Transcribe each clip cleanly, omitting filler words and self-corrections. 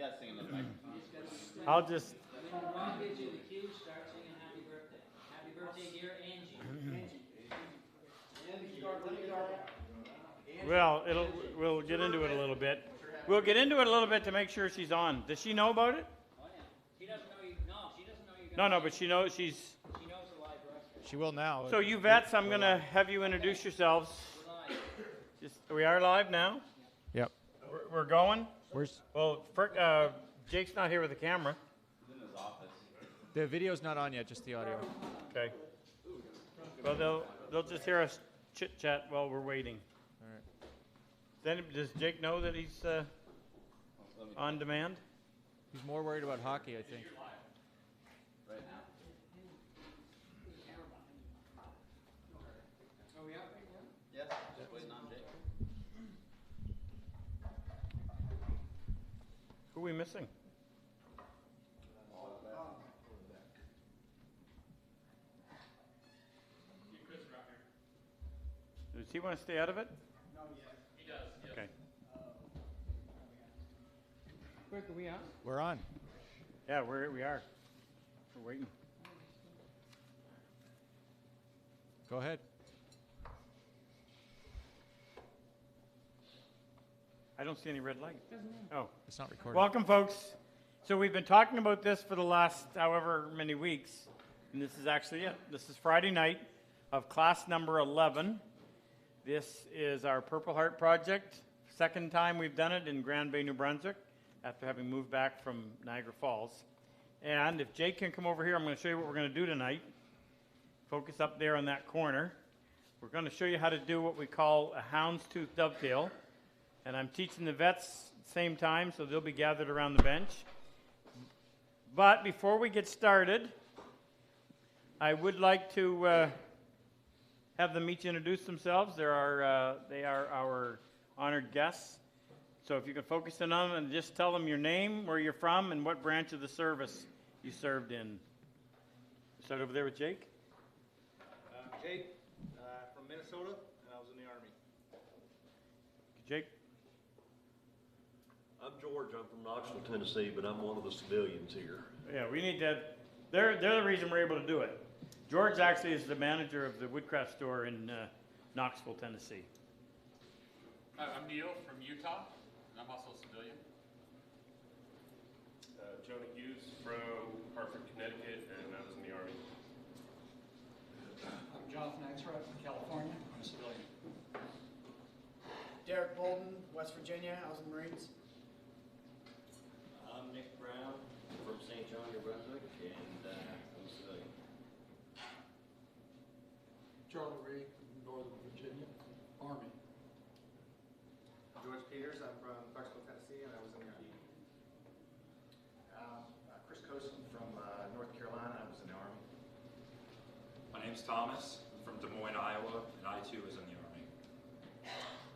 gotta sing into the microphone. I'll just. When Ron gives you the cue, start singing happy birthday. Happy birthday, dear Angie. Well, we'll get into it a little bit. We'll get into it a little bit to make sure she's on. Does she know about it? Oh yeah. She doesn't know you. No, she doesn't know you're No, gonna. but she knows she's. She knows the live broadcast. She will now. So you vets, I'm gonna have you introduce yourselves. We're live. We are live now. Yep. We're going. Where's Well, Jake's not here with the camera. He's in his office. the video's not on yet, just the audio. Okay. Well, they'll just hear us chit chat while we're waiting. All right. Then does Jake know that he's on demand? He's more worried about hockey, I think. Right now. Oh yeah. Yes, just waiting on Jake. Who are we missing? Does he want to stay out of it? No, yes. He does. Yep. Okay. Quick, are we on? We're on. Yeah, we are. We're waiting. Go ahead. I don't see any red light. Oh. It's not recording. Welcome, folks. So we've been talking about this for the last however many weeks, and this is actually it. This is Friday night of class number 11. This is our Purple Heart project. Second time we've done it in Grand Bay, New Brunswick, after having moved back from Niagara Falls. And if Jake can come over here, I'm going to show you what we're going to do tonight. Focus up there on that corner. We're going to show you how to do what we call a Hounds Tooth Dovetail. And I'm teaching the vets at the same time, so they'll be gathered around the bench. But before we get started, I would like to have them each introduce themselves. They are our honored guests. So if you can focus in on them and just tell them your name, where you're from, and what branch of the service you served in. Start over there with Jake. Jake, from Minnesota, and I was in the Army. Jake. I'm George. I'm from Knoxville, Tennessee, but I'm one of the civilians here. Yeah, we need to. They're the reason we're able to do it. George actually is the manager of the woodcraft store in Knoxville, Tennessee. I'm Neil from Utah, and I'm also a civilian. Jonah Hughes from Hartford, Connecticut, and I was in the Army. I'm Jonathan Axelrod from California. I'm a civilian. Derek Bolden, West Virginia. I was in the Marines. I'm Nick Brown from St. John, New Brunswick, and I'm a civilian. Charlie Ray from Northern Virginia, Army. George Peters, I'm from Clarksville, Tennessee, and I was in the Army. Chris Cosman from North Carolina, I was in the Army. My name's Thomas. I'm from Des Moines, Iowa, and I too was in the Army.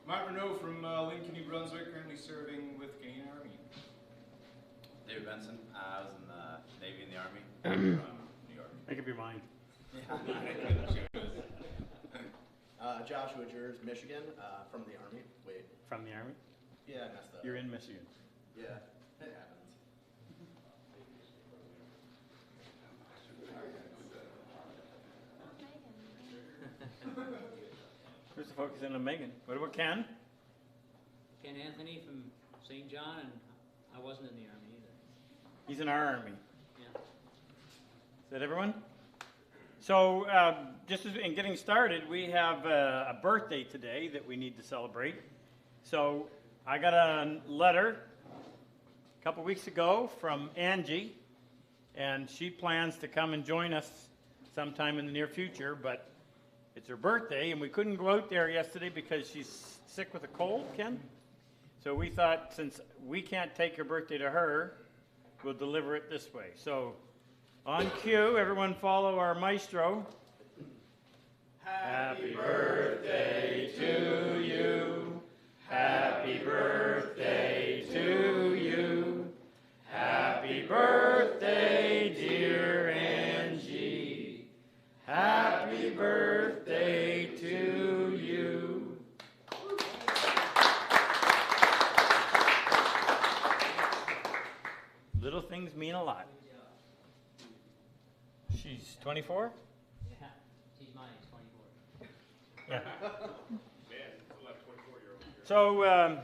Mark Renault from Lincoln, New Brunswick, currently serving with Canadian Army. David Benson. I was in the Navy and the Army. From New York. Make up your mind. Joshua Jers, Michigan, from the Army. Wait. From the Army? Yeah, I messed up. You're in Michigan. Yeah, it happens. Where's the focus in on Megan? What about Ken? Ken Anthony from St. John, and I wasn't in the Army either. He's in our Army. Yeah. Is that everyone? So, just in getting started, we have a birthday today that we need to celebrate. So, I got a letter a couple weeks ago from Angie, and she plans to come and join us sometime in the near future, but it's her birthday, and we couldn't go out there yesterday because she's sick with a cold, Ken. So we thought, since we can't take her birthday to her, we'll deliver it this way. So, on cue, everyone follow our maestro. Happy birthday to you. Happy birthday to you. Happy birthday, dear Angie. Happy birthday to you. mean a lot. She's 24? Yeah, she's mine, she's 24. Yeah. Man, it's like 24-year-old here. So,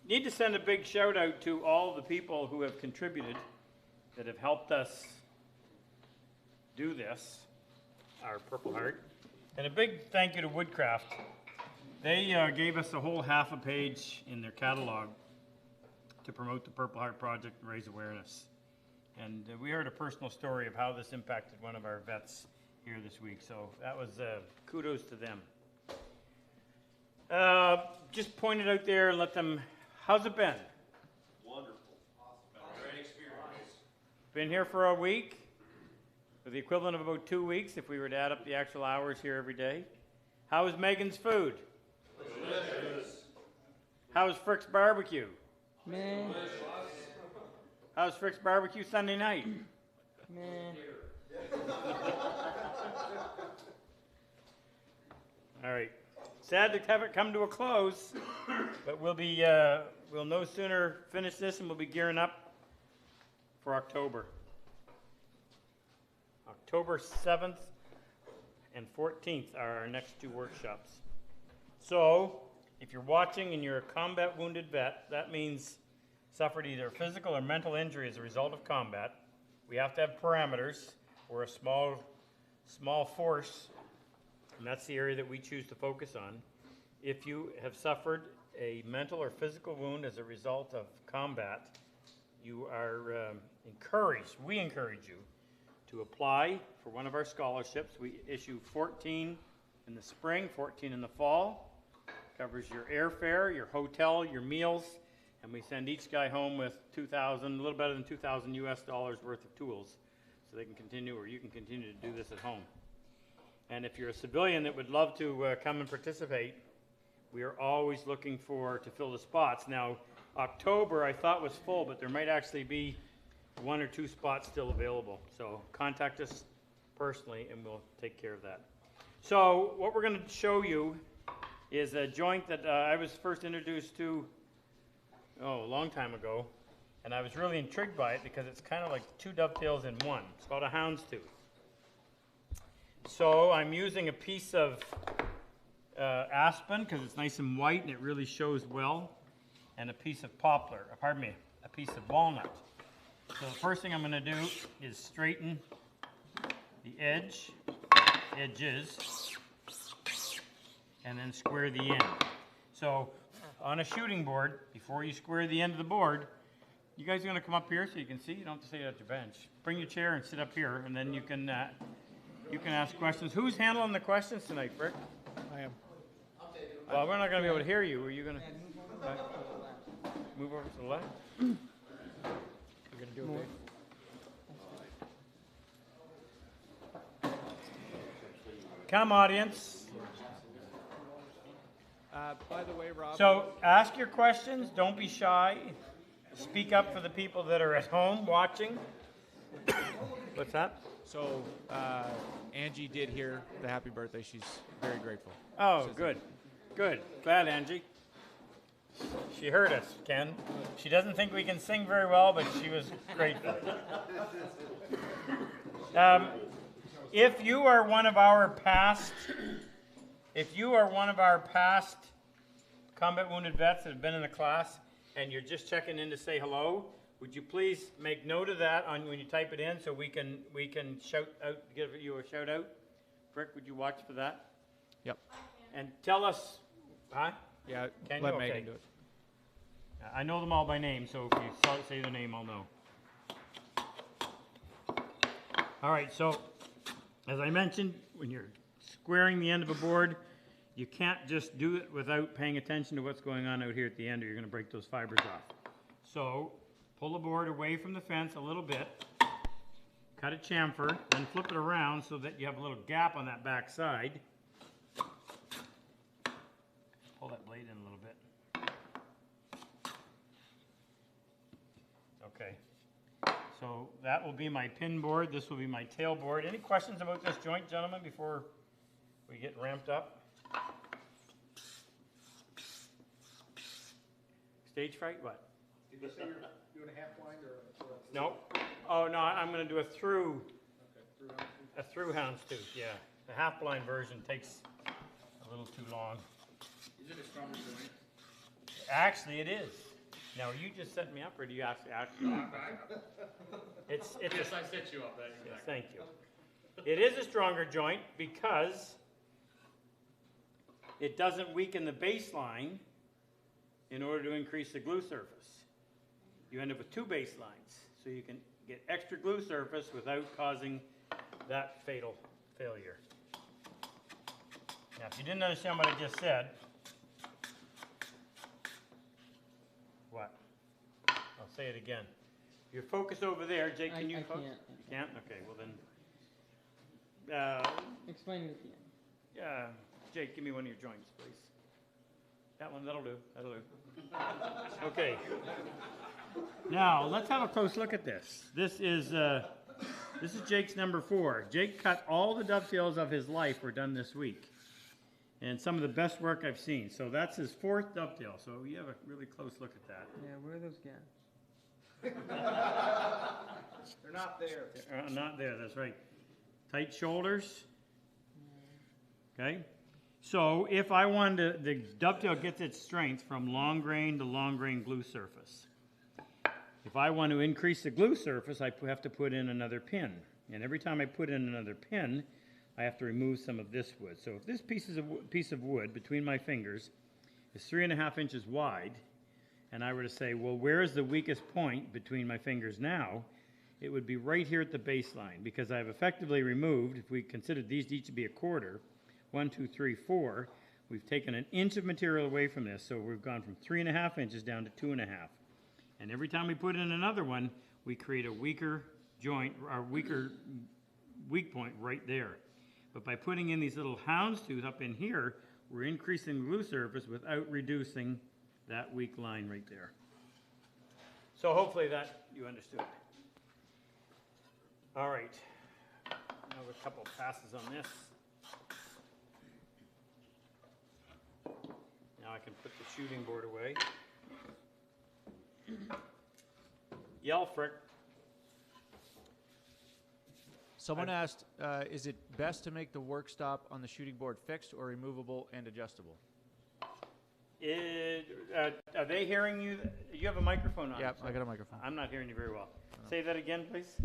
need to send a big shout out to all the people who have contributed, that have helped us do this, our Purple Heart. And a big thank you to Woodcraft. They gave us a whole half a page in their catalog to promote the Purple Heart Project and raise awareness. And we heard a personal story of how this impacted one of our vets here this week. So that was kudos to them. Just point it out there and let them, how's it been? Wonderful. Awesome. Great experience. Been here for a week, with the equivalent of about 2 weeks if we were to add up the actual hours here every day. How was Megan's food? Delicious. How was Frick's barbecue? Man. How's Frick's barbecue Sunday night? Man. All right. Sad to have it come to a close, but we'll no sooner finish this and we'll be gearing up for October. October 7th and 14th are our next 2 workshops. So, if you're watching and you're a combat wounded vet, that means suffered either physical or mental injury as a result of combat. We have to have parameters. We're a small force, and that's the area that we choose to focus on. If you have suffered a mental or physical wound as a result of combat, you are encouraged, we encourage you to apply for one of our scholarships. We issue 14 in the spring, 14 in the fall. Covers your airfare, your hotel, your meals, and we send each guy home with $2,000, a little better than $2,000 US worth of tools, so they can continue, or you can continue to do this at home. And if you're a civilian that would love to come and participate, we are always looking to fill the spots. Now, October I thought was full, but there might actually be 1 or 2 spots still available. So contact us personally and we'll take care of that. So what we're going to show you is a joint that I was first introduced to a long time ago, and I was really intrigued by it because it's kind of like 2 dovetails in one. It's called a Hounds Tooth. So I'm using a piece of aspen because it's nice and white and it really shows well, and a piece of a piece of walnut. So the first thing I'm going to do is straighten the edges, and then square the end. So on a shooting board, before you square the end of the board, you guys are going to come up here so you can see. You don't have to sit at your bench. Bring your chair and sit up here, and then you can ask questions. Who's handling the questions tonight, Rick? I am. Well, we're not going to be able to hear you. Are you going to move over to the left? You're going to do it, Dave? Come, audience. By the way, Rob. So ask your questions. Don't be shy. Speak up for the people that are at home watching. What's that? So Angie did hear the happy birthday. She's very grateful. Oh, good. Good. Glad, Angie. She heard us, Ken. She doesn't think we can sing very well, but she was grateful. If you are one of our past combat wounded vets that have been in the class and you're just checking in to say hello, would you please make note of that when you type it in so we can shout out, give you a shout out? Rick, would you watch for that? Yep. And tell us, huh? Yeah, Can let you? Megan Okay. do it. I know them all by name, so if you say their name, I'll know. All right, so as I mentioned, when you're squaring the end of a board, you can't just do it without paying attention to what's going on out here at the end, or you're going to break those fibers off. So pull the board away from the fence a little bit, cut a chamfer, then flip it around so that you have a little gap on that back side. Pull that blade in a little bit. Okay. So that will be my pin board. This will be my tail board. Any questions about this joint, gentlemen, before we get ramped up? Stage fright? What? Did you say you're doing a half blind or Nope. Oh, no, I'm gonna do a through okay, hound's tooth, yeah. The half-blind version takes a little too long. Is it a stronger joint? Actually, it is. Now, are you just setting me up, or do you actually? It's Yes, I set you up, that yes, exactly. thank you. It is a stronger joint because it doesn't weaken the baseline in order to increase the glue surface. You end up with two baselines, so you can get extra glue surface without causing that fatal failure. Now, if you didn't understand what I just said, what? I'll say it again. Your focus over there, Jake, can you focus? You can't? Okay, well then. Explain it at the end. Jake, give me one of your joints, please. That one, that'll do, that'll do. Okay. Now, let's have a close look at this. This is Jake's number 4. Jake cut all the dovetails of his life were done this week. And some of the best work I've seen. So that's his 4th dovetail. So you have a really close look at that. Yeah, where are those gaps? They're not there. Not there, that's right. Tight shoulders. Okay. So if I wanted to, the dovetail gets its strength from long grain to long grain glue surface. If I want to increase the glue surface, I have to put in another pin. And every time I put in another pin, I have to remove some of this wood. So if this piece of wood between my fingers is 3.5 inches wide, and I were to say, well, where is the weakest point between my fingers now? It would be right here at the baseline, because I've effectively removed, if we considered these each to be a quarter, 1, 2, 3, 4, we've taken an inch of material away from this, so we've gone from 3.5 inches down to 2.5. And every time we put in another one, we create a weaker joint, or weak point right there. But by putting in these little hound's tooth up in here, we're increasing the glue surface without reducing that weak line right there. So hopefully that you understood. All right, now a couple passes on this. Now I can put the shooting board away. Yelfrick. Someone asked, is it best to make the work stop on the shooting board fixed or removable and adjustable? Are they hearing you? You have a microphone on. Yep, I got a microphone. I'm not hearing you very well. Say that again, please.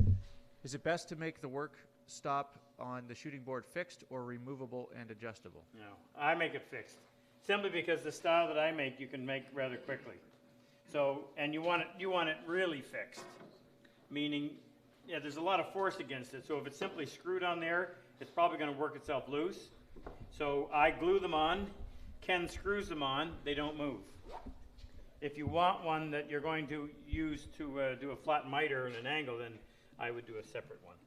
Is it best to make the work stop on the shooting board fixed or removable and adjustable? No, I make it fixed. Simply because the style that I make, you can make rather quickly. So, and you want it really fixed, meaning, yeah, there's a lot of force against it. So if it's simply screwed on there, it's probably going to work itself loose. So I glue them on. Ken screws them on. They don't move. If you want one that you're going to use to do a flat miter and an angle, then I would do a separate one.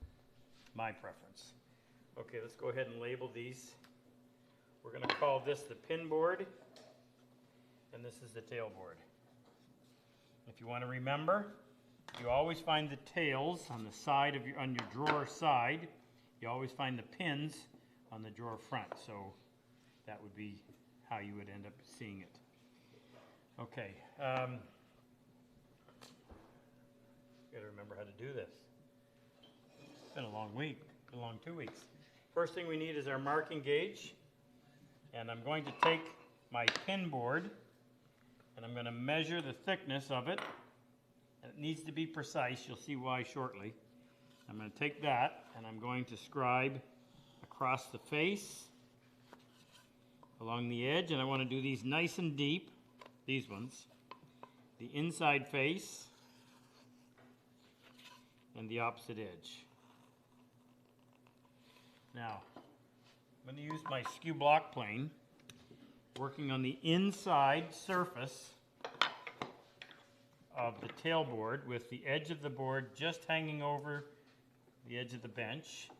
My preference. Okay, let's go ahead and label these. We're going to call this the pin board, and this is the tail board. If you want to remember, you always find the tails on the side of on your drawer side. You always find the pins on the drawer front. So that would be how you would end up seeing it. Okay. Got to remember how to do this. It's been a long week, a long 2 weeks. First thing we need is our marking gauge. And I'm going to take my pin board and I'm going to measure the thickness of it. And it needs to be precise. You'll see why shortly. I'm going to take that and I'm going to scribe across the face, along the edge, and I want to do these nice and deep, these ones, the inside face, and the opposite edge. Now, I'm going to use my skew block plane, working on the inside surface of the tail board with the edge of the board just hanging over the edge of the bench.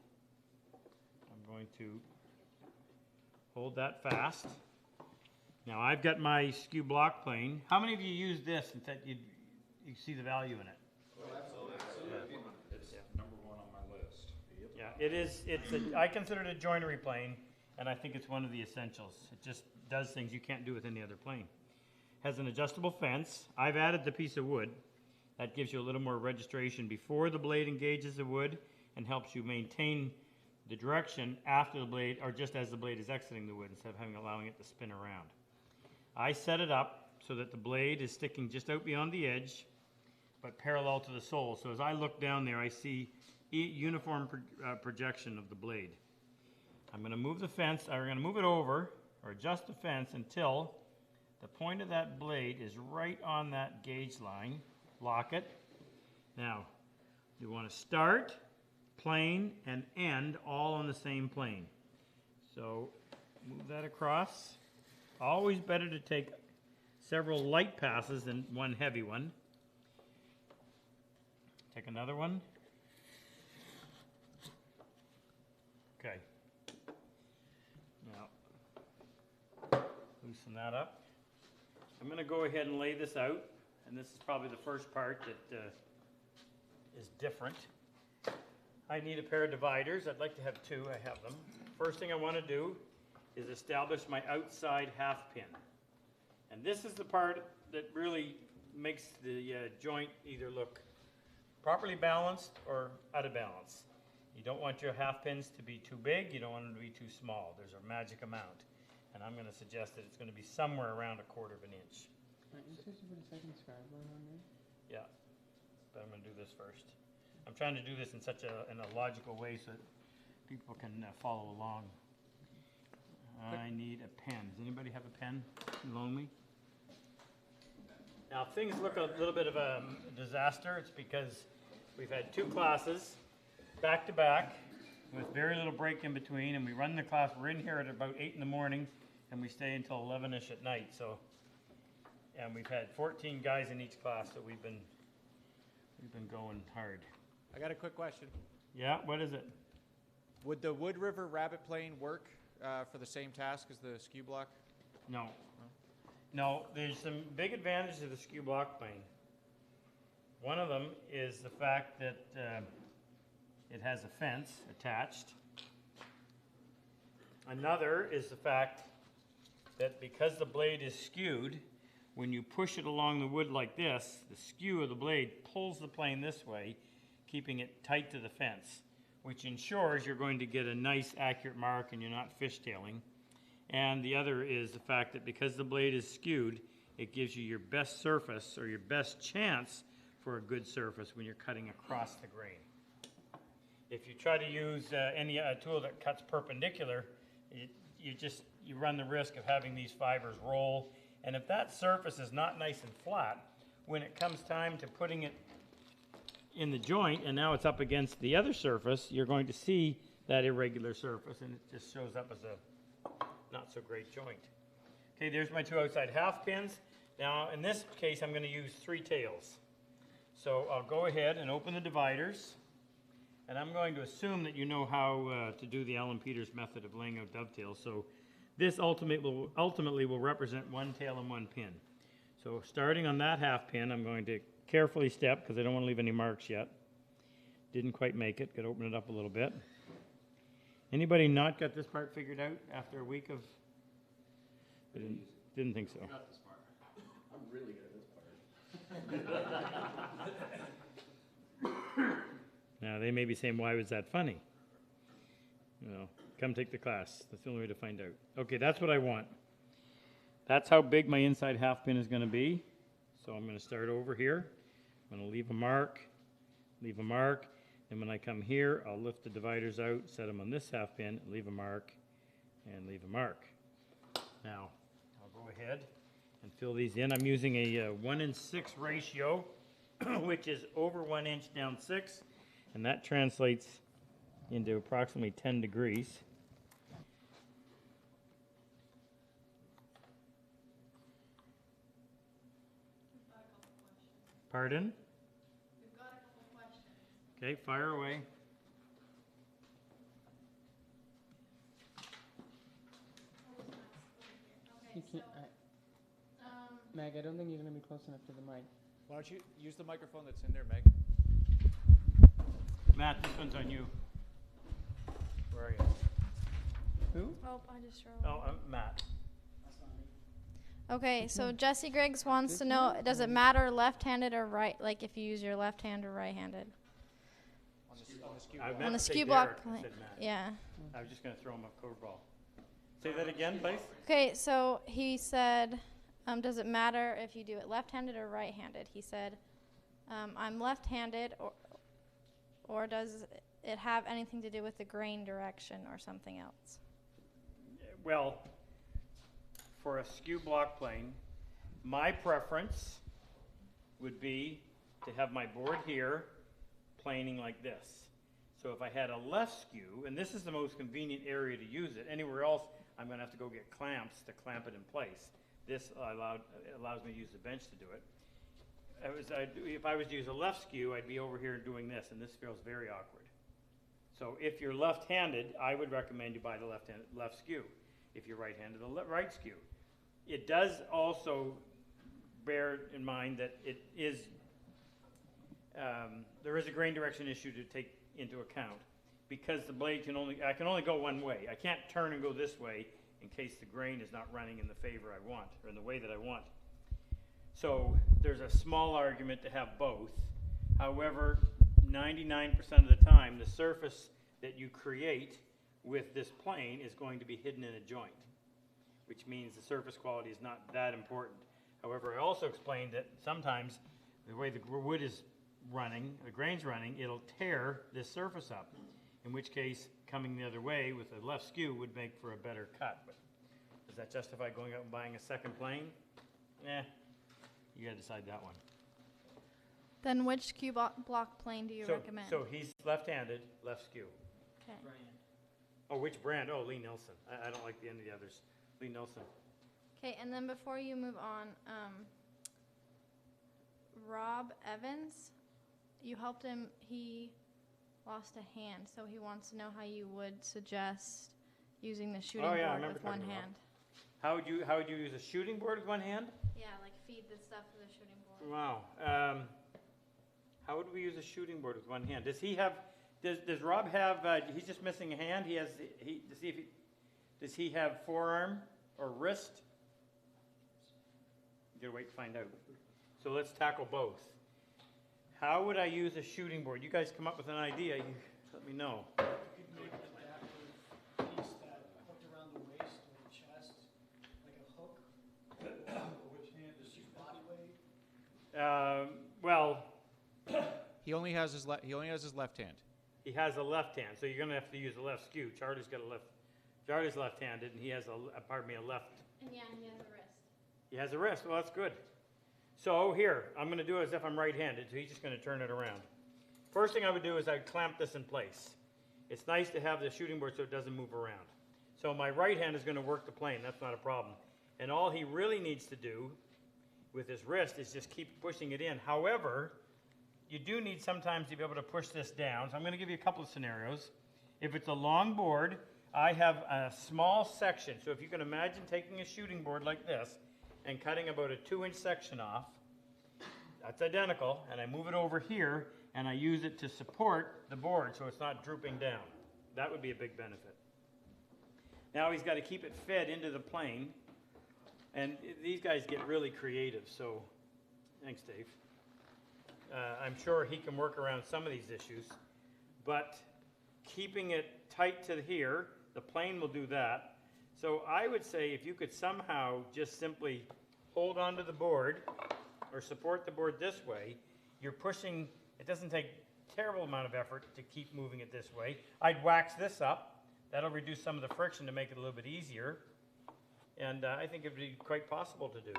I'm going to hold that fast. Now I've got my skew block plane. How many of you use this and that you see the value in it? It's number 1 on my list. Yeah, it is. I consider it a joinery plane, and I think it's one of the essentials. It just does things you can't do with any other plane. has an adjustable fence. I've added the piece of wood. That gives you a little more registration before the blade engages the wood and helps you maintain the direction after the blade, or just as the blade is exiting the wood, instead of allowing it to spin around. I set it up so that the blade is sticking just out beyond the edge, but parallel to the sole. So as I look down there, I see uniform projection of the blade. I'm going to move the fence, or I'm going to move it over, or adjust the fence until the point of that blade is right on that gauge line. Lock it. Now, you want to start, plane, and end all on the same plane. So move that across. Always better to take several light passes than one heavy one. Take another one. Okay. Now, loosen that up. I'm going to go ahead and lay this out, and this is probably the first part that is different. I need a pair of dividers. I'd like to have two. I have them. First thing I want to do is establish my outside half pin. And this is the part that really makes the joint either look properly balanced or out of balance. You don't want your half pins to be too big. You don't want them to be too small. There's a magic amount. And I'm going to suggest that it's going to be somewhere around 1/4 inch. Are you supposed to put a second scribe line on there? Yeah, but I'm going to do this first. I'm trying to do this in such in a logical way so that people can follow along. I need a pen. Does anybody have a pen? Loan me. Now, if things look a little bit of a disaster, it's because we've had 2 classes back to back with very little break in between, and we run the class. We're in here at about 8 in the morning, and we stay until 11ish at night. So, and we've had 14 guys in each class, so we've been going hard. I got a quick question. Yeah, what is it? Would the Wood River rabbit plane work for the same task as the skew block? No. No, there's some big advantages to the skew block plane. One of them is the fact that it has a fence attached. Another is the fact that because the blade is skewed, when you push it along the wood like this, the skew of the blade pulls the plane this way, keeping it tight to the fence, which ensures you're going to get a nice accurate mark and you're not fishtailing. And the other is the fact that because the blade is skewed, it gives you your best surface or your best chance for a good surface when you're cutting across the grain. If you try to use any tool that cuts perpendicular, you run the risk of having these fibers roll. And if that surface is not nice and flat, when it comes time to putting it in the joint and now it's up against the other surface, you're going to see that irregular surface and it just shows up as a not so great joint. Okay, there's my 2 outside half pins. Now in this case I'm going to use 3 tails. So I'll go ahead and open the dividers, and I'm going to assume that you know how to do the Alan Peters method of laying out dovetails. So this ultimately will represent 1 tail and 1 pin. So starting on that half pin, I'm going to carefully step because I don't want to leave any marks yet. Didn't quite make it. Got to open it up a little bit. Anybody not got this part figured out after a week of? Didn't think so. Not this part. I'm really good at this part. Now they may be saying, "Why was that funny?" Well, come take the class. That's the only way to find out. Okay, that's what I want. That's how big my inside half pin is going to be. So I'm going to start over here. I'm going to leave a mark, and when I come here, I'll lift the dividers out, set them on this half pin, leave a mark, and leave a mark. Now, I'll go ahead and fill these in. I'm using a 1:6 ratio, which is over 1 inch down 6, and that translates into approximately 10 degrees. Pardon? We've got a couple questions. Okay, fire away. You can't, Meg, I don't think you're going to be close enough to the mic. Why don't you use the microphone that's in there, Meg? Matt, this one's on you. Where are you? Who? Oh, I just Oh, Matt. Okay, so Jesse Griggs wants to know, does it matter left-handed or right, like if you use your left hand or right-handed? I meant On the to say skew Derek, block, I said Matt. yeah. I was just going to throw him a curveball. Say that again, please. Okay, so he said, does it matter if you do it left-handed or right-handed? He said, I'm left-handed, or does it have anything to do with the grain direction or something else? Well, for a skew block plane, my preference would be to have my board here planing like this. So if I had a left skew, and this is the most convenient area to use it, anywhere else I'm going to have to go get clamps to clamp it in place. This allows me to use the bench to do it. If I was to use a left skew, I'd be over here doing this, and this feels very awkward. So if you're left-handed, I would recommend you buy the left skew. If you're right-handed, the right skew. It does also bear in mind that it is there is a grain direction issue to take into account because the blade I can only go one way. I can't turn and go this way in case the grain is not running in the favor I want or in the way that I want. So there's a small argument to have both. However, 99% of the time, the surface that you create with this plane is going to be hidden in a joint, which means the surface quality is not that important. However, I also explained that sometimes the way the wood is running, the grain's running, it'll tear this surface up, in which case coming the other way with a left skew would make for a better cut. But does that justify going out and buying a second plane? You gotta decide that one. Then which skew block plane do you recommend? So he's left-handed, left skew. Okay. Oh, which brand? Oh, Lee Nelson. I don't like the any of the others. Lee Nelson. Okay, and then before you move on, Rob Evans, you helped him, he lost a hand, so he wants to know how you would suggest using the shooting board with one hand. How would you use a shooting board with one hand? Yeah, like feed the stuff to the shooting board. Wow. How would we use a shooting board with one hand? Does he have? Does Rob have? He's just missing a hand. Does he have forearm or wrist? You gotta wait to find out. So let's tackle both. How would I use a shooting board? You guys come up with an idea. You let me know. You could make the back of piece that hooked around the waist or the chest, like a hook. Which hand does your body weight? Well, he only has his left hand. he has a left hand, so you're gonna have to use a left skew. Charlie's got a left. Charlie's left-handed, and he has a left. And yeah, he has a wrist. He has a wrist. Well, that's good. So here, I'm going to do it as if I'm right-handed, so he's just going to turn it around. First thing I would do is I'd clamp this in place. It's nice to have the shooting board so it doesn't move around. So my right hand is going to work the plane. That's not a problem. And all he really needs to do with his wrist is just keep pushing it in. However, you do need sometimes to be able to push this down. So I'm going to give you a couple of scenarios. If it's a long board, I have a small section. So if you can imagine taking a shooting board like this and cutting about a 2-inch section off, that's identical, and I move it over here and I use it to support the board so it's not drooping down. That would be a big benefit. Now he's got to keep it fed into the plane, and these guys get really creative, so thanks, Dave. I'm sure he can work around some of these issues, but keeping it tight to here, the plane will do that. So I would say if you could somehow just simply hold onto the board or support the board this way, you're pushing, it doesn't take a terrible amount of effort to keep moving it this way. I'd wax this up. That'll reduce some of the friction to make it a little bit easier. And I think it would be quite possible to do.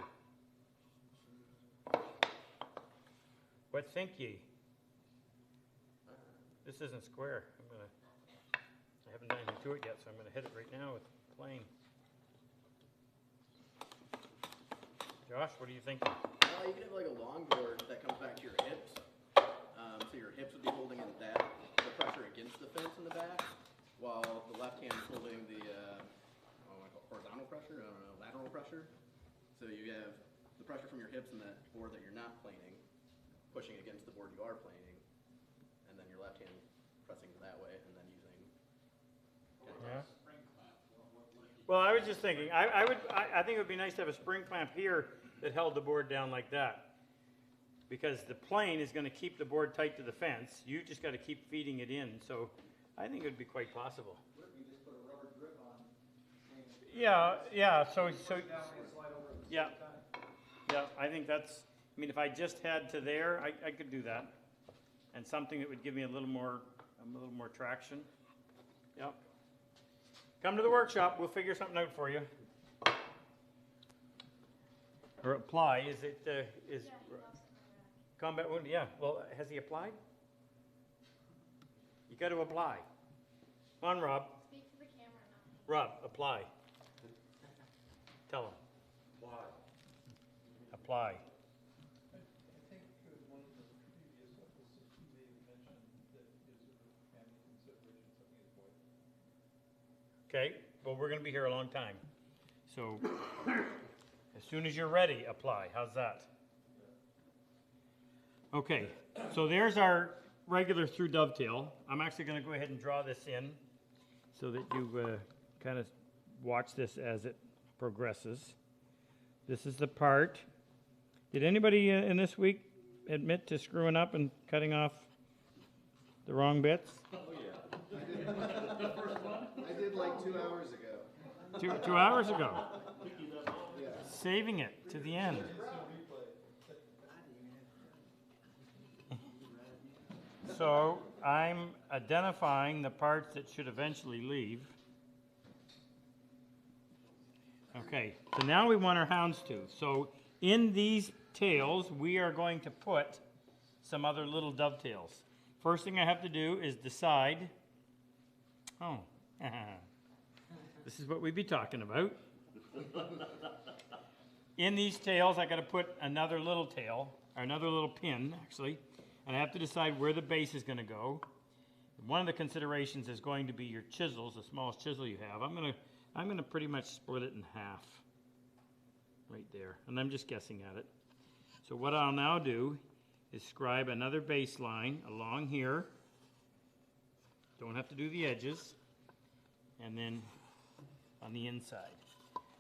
What think ye? This isn't square. I haven't done anything to it yet, so I'm going to hit it right now with the plane. Josh, what are you thinking? You could have like a long board that comes back to your hips. So your hips would be holding in the pressure against the fence in the back, while the left hand is holding the horizontal pressure, lateral pressure. So you have the pressure from your hips and that board that you're not planing, pushing against the board you are planing, and then your left hand pressing that way, and then using. Yeah. Well, I was just thinking, I think it would be nice to have a spring clamp here that held the board down like that. Because the plane is gonna keep the board tight to the fence, you just gotta keep feeding it in, so I think it would be quite possible. What if you just put a rubber grip on? Yeah, so, Push it down and slide over at the yeah. same time. Yeah, I think that's, I mean, if I just had to there, I could do that. And something that would give me a little more traction. Yep. Come to the workshop, we'll figure something out for you. Or apply, is it, is combat wound, yeah, well, has he applied? You gotta apply. Come on, Rob. Speak to the camera now. Rob, apply. Tell him. Apply. I think one of the previous episodes you may have mentioned that is a family consideration, something is void. Okay, well, we're gonna be here a long time. So, as soon as you're ready, apply. How's that? Okay, so there's our regular through dovetail. I'm actually gonna go ahead and draw this in so that you kind of watch this as it progresses. This is the part. Did anybody in this week admit to screwing up and cutting off the wrong bits? Oh, yeah. I did like 2 hours ago. 2 hours ago. Yeah. Saving it to the end. So I'm identifying the parts that should eventually leave. Okay, so now we want our hound's tooth. So in these tails, we are going to put some other little dovetails. First thing I have to do is decide, oh, this is what we'd be talking about. In these tails, I got to put another little tail, or another little pin, actually, and I have to decide where the base is going to go. One of the considerations is going to be your chisels, the smallest chisel you have. I'm going to pretty much split it in half, right there, and I'm just guessing at it. So what I'll now do is scribe another baseline along here. Don't have to do the edges, and then on the inside.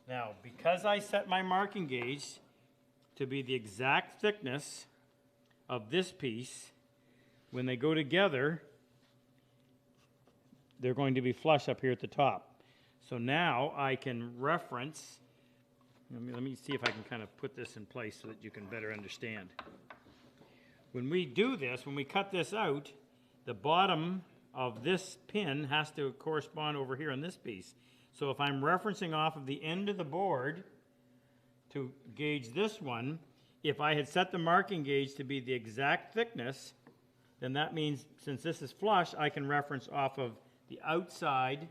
Now, because I set my marking gauge to be the exact thickness of this piece, when they go together, they're going to be flush up here at the top. So now I can reference, let me see if I can kind of put this in place so that you can better understand. When we do this, when we cut this out, the bottom of this pin has to correspond over here on this piece. So if I'm referencing off of the end of the board to gauge this one, if I had set the marking gauge to be the exact thickness, then that means since this is flush, I can reference off of the outside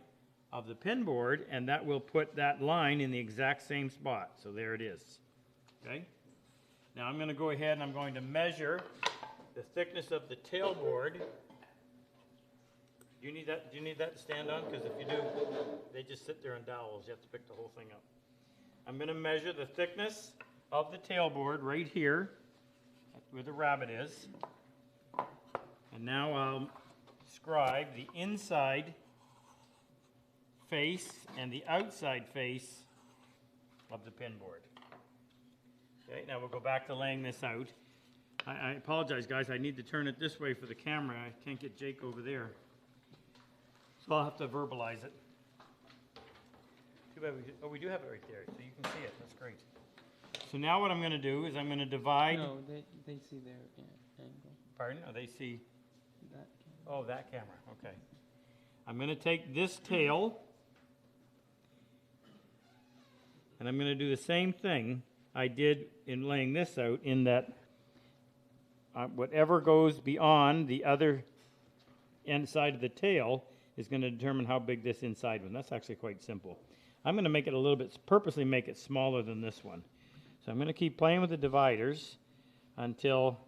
of the pin board, and that will put that line in the exact same spot. So there it is. Okay? Now I'm going to go ahead and I'm going to measure the thickness of the tail board. Do you need that to stand on? Because if you do, they just sit there in dowels. You have to pick the whole thing up. I'm going to measure the thickness of the tail board right here, where the rabbit is. And now I'll scribe the inside face and the outside face of the pin board. Okay, now we'll go back to laying this out. I apologize, guys. I need to turn it this way for the camera. I can't get Jake over there. So I'll have to verbalize it. Too bad we do have it right there, so you can see it. That's great. So now what I'm going to do is I'm going to divide. No, they see their angle. Pardon? Oh, they see. That Oh, that camera. Okay. I'm going to take this tail, and I'm going to do the same thing I did in laying this out, in that whatever goes beyond the other inside of the tail is going to determine how big this inside one. That's actually quite simple. I'm going to make it a little bit, purposely make it smaller than this one. So I'm going to keep playing with the dividers until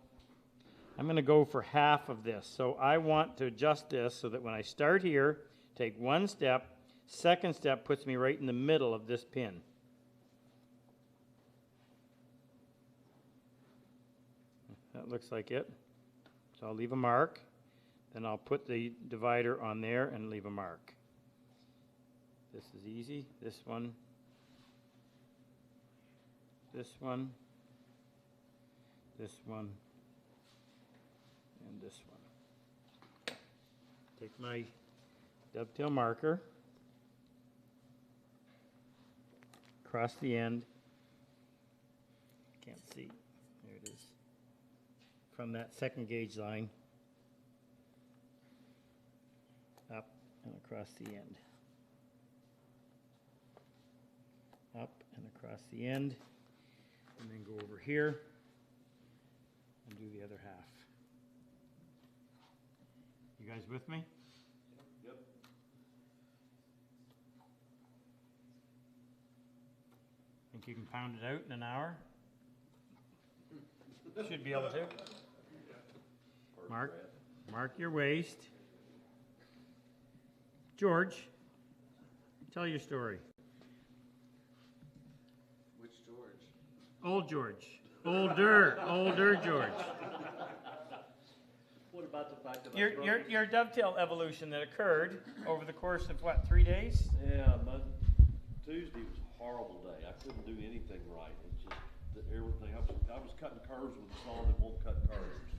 I'm going to go for half of this. So I want to adjust this so that when I start here, take one step, second step puts me right in the middle of this pin. That looks like it. So I'll leave a mark. Then I'll put the divider on there and leave a mark. This is easy. This one. This one. This one. And this one. Take my dovetail marker. Across the end. Can't see. There it is. From that second gauge line. Up and across the end. Up and across the end. And then go over here and do the other half. You guys with me? Yep. Think you can pound it out in an hour? Should be able to. Mark your waist. George, tell your story. Which George? Old George. Older George. What about the fact that Your dovetail evolution that occurred over the course of what, 3 days? Yeah, Tuesday was a horrible day. I couldn't do anything right. It's just everything. I was cutting curves with a saw that won't cut curves.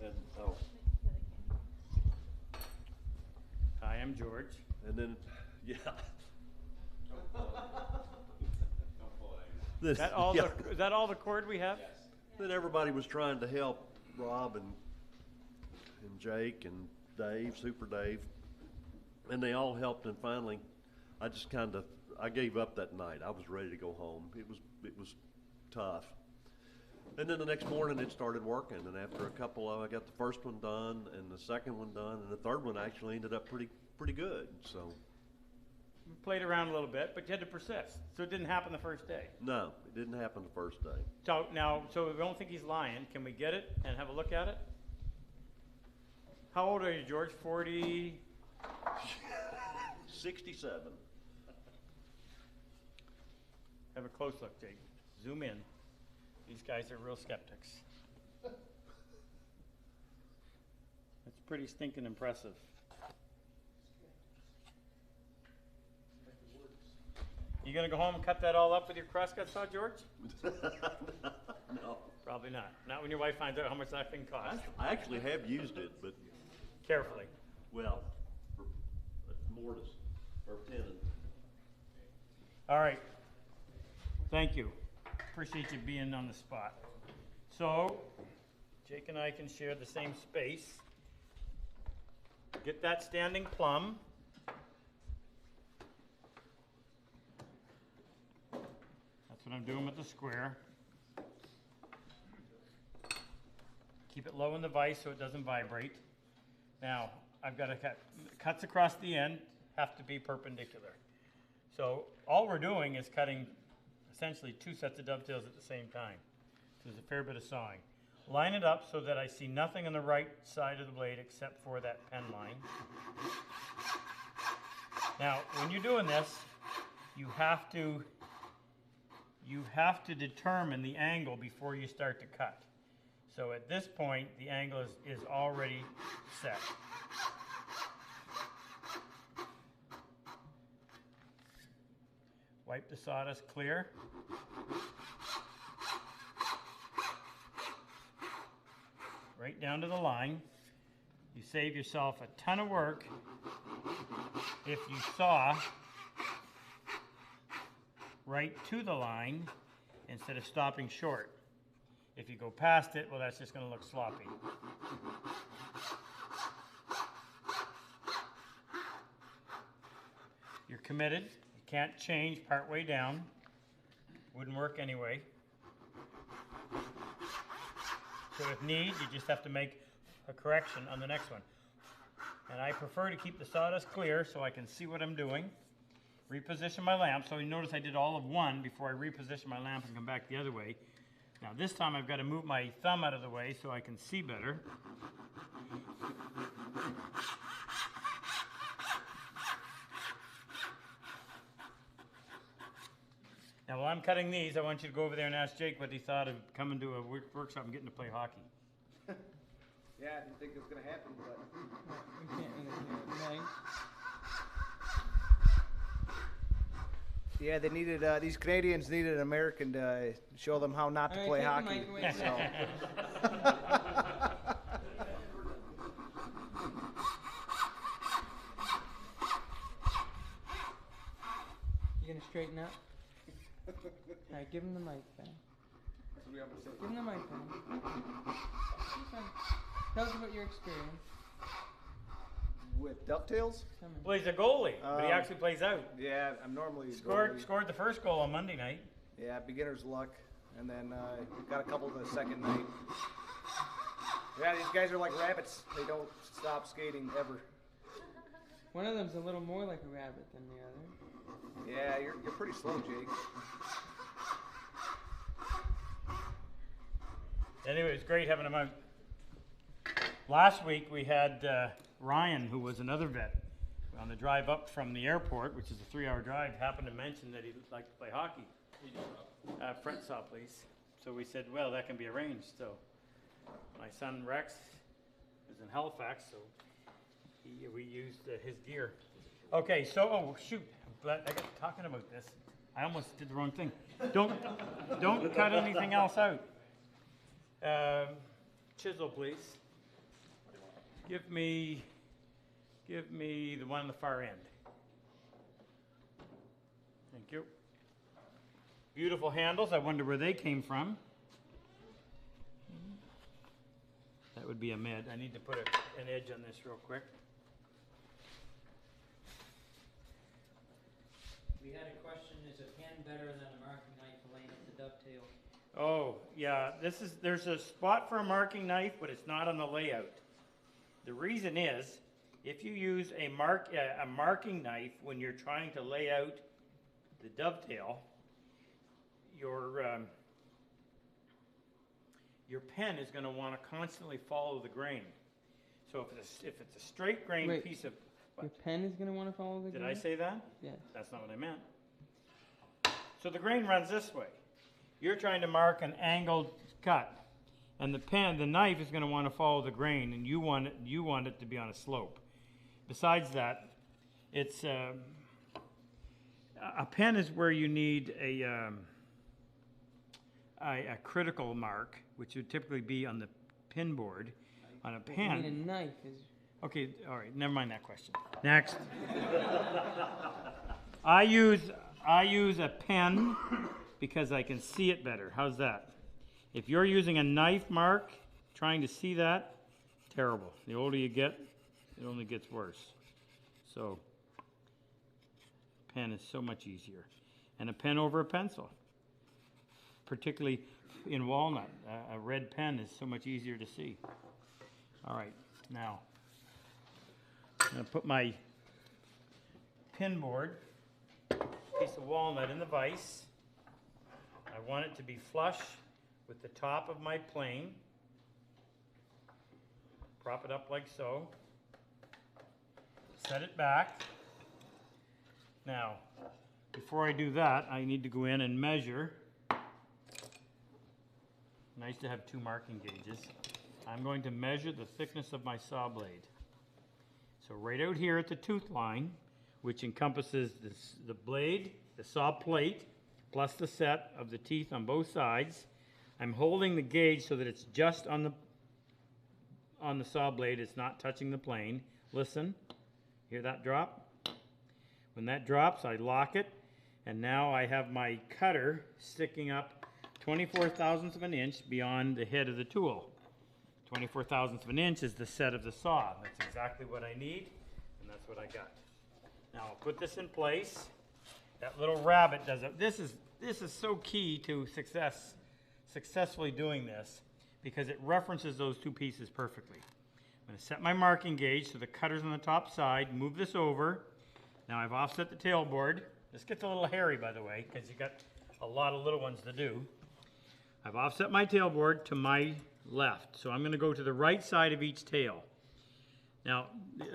And Hi, I'm George. And then, yeah. Is that all the cord we have? Yes. Then everybody was trying to help Rob and Jake and Dave, Super Dave, and they all helped. And finally, I gave up that night. I was ready to go home. It was tough. And then the next morning it started working. And after a couple, I got the first one done, and the second one done, and the third one actually ended up pretty good. So. We played around a little bit, but you had to persist. So it didn't happen the first day. No, it didn't happen the first day. So we don't think he's lying. Can we get it and have a look at it? How old are you, George? 40? 67. Have a close look, Jake. Zoom in. These guys are real skeptics. That's pretty stinking impressive. You gonna go home and cut that all up with your crosscut saw, George? No. Probably not. Not when your wife finds out how much that thing costs. I actually have used it, but Carefully. well, for mortise or tenon. All right. Thank you. Appreciate you being on the spot. So, Jake and I can share the same space. Get that standing plumb. That's what I'm doing with the square. Keep it low in the vise so it doesn't vibrate. Now, I've got to cut. Cuts across the end have to be perpendicular. So all we're doing is cutting essentially 2 sets of dovetails at the same time. So there's a fair bit of sawing. Line it up so that I see nothing on the right side of the blade except for that pen line. Now, when you're doing this, you have to determine the angle before you start to cut. So at this point, the angle is already set. Wipe the sawdust clear. Right down to the line. You save yourself a ton of work if you saw right to the line instead of stopping short. If you go past it, well, that's just going to look sloppy. You're committed. You can't change partway down. Wouldn't work anyway. So if need, you just have to make a correction on the next one. And I prefer to keep the sawdust clear so I can see what I'm doing. Reposition my lamp. So you notice I did all of one before I reposition my lamp and come back the other way. Now this time I've got to move my thumb out of the way so I can see better. Now while I'm cutting these, I want you to go over there and ask Jake what he thought of coming to a workshop and getting to play hockey. Yeah, I didn't think it was going to happen, but We can't really hear it. Nice. Yeah, they needed, these Canadians needed an American to show them how not to All play right, hockey. take the mic away. So. You gonna straighten up? Alright, give him the mic back. Give him the mic back. Tell us about your experience. With Dovetails? Well, he's a goalie, but he actually plays out. Yeah, I'm normally a Scored goalie. the first goal on Monday night. Yeah, beginner's luck, and then got a couple the second night. Yeah, these guys are like rabbits. They don't stop skating ever. One of them's a little more like a rabbit than the other. Yeah, you're pretty slow, Jake. Anyway, it's great having him out. Last week we had Ryan, who was another vet, on the drive up from the airport, which is a 3-hour drive, happened to mention that he'd like to play hockey. Front saw, please. So we said, well, that can be arranged. So my son Rex is in Halifax, so we used his gear. Okay, so, oh shoot, I'm glad I got talking about this. I almost did the wrong thing. Don't cut anything else out. Chisel, please. Give me the one on the far end. Thank you. Beautiful handles. I wonder where they came from. That would be a mid. I need to put an edge on this real quick. We had a question, is a pen better than a marking knife for laying up the dovetail? Oh, yeah, there's a spot for a marking knife, but it's not on the layout. The reason is, if you use a marking knife when you're trying to lay out the dovetail, your pen is going to want to constantly follow the grain. So if it's a straight grain Wait, piece of... Your pen is going to want to follow the Did grain? I say that? Yes. That's not what I meant. So the grain runs this way. You're trying to mark an angled cut, and the knife is going to want to follow the grain, and you want it to be on a slope. Besides that, it's a pen is where you need a critical mark, which would typically be on the pin board. On a pen. You need a knife. Okay, all right, never mind that question. Next. I use a pen because I can see it better. How's that? If you're using a knife mark, trying to see that, terrible. The older you get, it only gets worse. So, pen is so much easier. And a pen over a pencil. Particularly in walnut, a red pen is so much easier to see. All right, now, I'm going to put my pin board, piece of walnut in the vise. I want it to be flush with the top of my plane. Prop it up like so. Set it back. Now, before I do that, I need to go in and measure. Nice to have two marking gauges. I'm going to measure the thickness of my saw blade. So right out here at the tooth line, which encompasses the blade, the saw plate, plus the set of the teeth on both sides, I'm holding the gauge so that it's just on the saw blade. It's not touching the plane. Listen, hear that drop? When that drops, I lock it, and now I have my cutter sticking up 24 thousandths of an inch beyond the head of the tool. 24 thousandths of an inch is the set of the saw. That's exactly what I need, and that's what I got. Now I'll put this in place. That little rabbit does it. This is so key to successfully doing this, because it references those two pieces perfectly. I'm going to set my marking gauge so the cutter's on the top side, move this over. Now I've offset the tailboard. This gets a little hairy, by the way, because you've got a lot of little ones to do. I've offset my tailboard to my left, so I'm going to go to the right side of each tail. Now,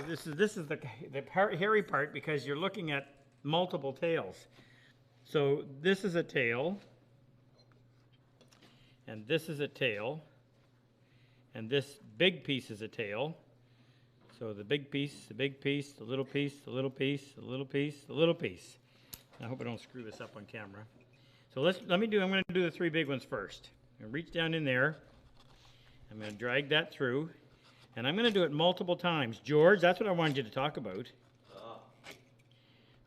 this is the hairy part, because you're looking at multiple tails. So this is a tail, and this is a tail, and this big piece is a tail. So the big piece, the big piece, the little piece, the little piece, the little piece, the little piece. I hope I don't screw this up on camera. So I'm going to do the 3 big ones first. I'm going to reach down in there. I'm going to drag that through. And I'm going to do it multiple times. George, that's what I wanted you to talk about.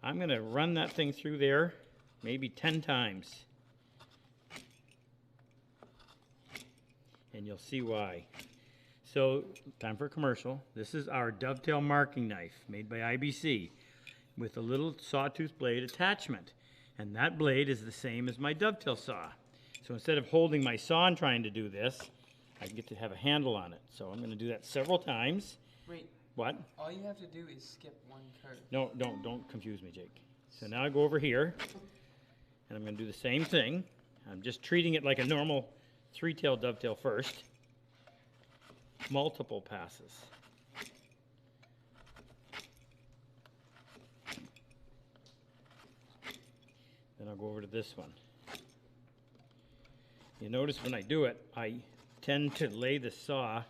I'm going to run that thing through there maybe 10 times. And you'll see why. So, time for a commercial. This is our dovetail marking knife made by IBC with a little sawtooth blade attachment. And that blade is the same as my dovetail saw. So instead of holding my saw and trying to do this, I get to have a handle on it. So I'm going to do that several times. Wait. What? All you have to do is skip one curve. No, don't confuse me, Jake. So now I go over here, and I'm going to do the same thing. I'm just treating it like a normal 3-tailed dovetail first. Multiple passes. Then I'll go over to this one. You notice when I do it, I tend to lay the saw,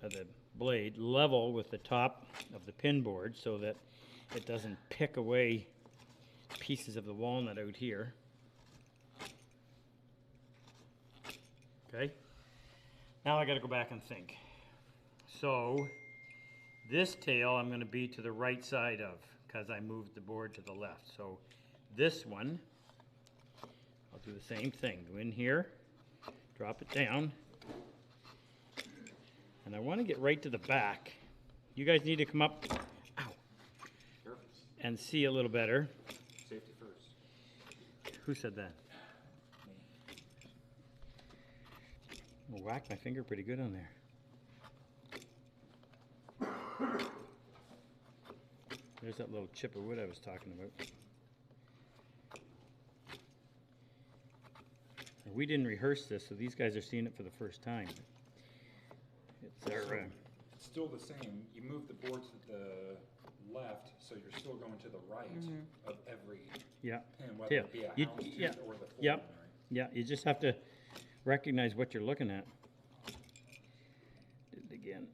the blade, level with the top of the pin board so that it doesn't pick away pieces of the walnut out here. Okay? Now I got to go back and think. So this tail I'm going to be to the right side of because I moved the board to the left. So this one, I'll do the same thing. Go in here, drop it down, and I want to get right to the back. You guys need to come up and see a little better. Safety first. Who said that? I'll whack my finger pretty good on there. There's that little chip of wood I was talking about. We didn't rehearse this, so these guys are seeing it for the first time. It's our, It's still the same. You move the board to the left, so you're still going to the right of every yeah. pin, whether tail. it be a You, hound tooth yeah. or the full Yep. one, right? Yeah, you just have to recognize what you're looking at. Do it again.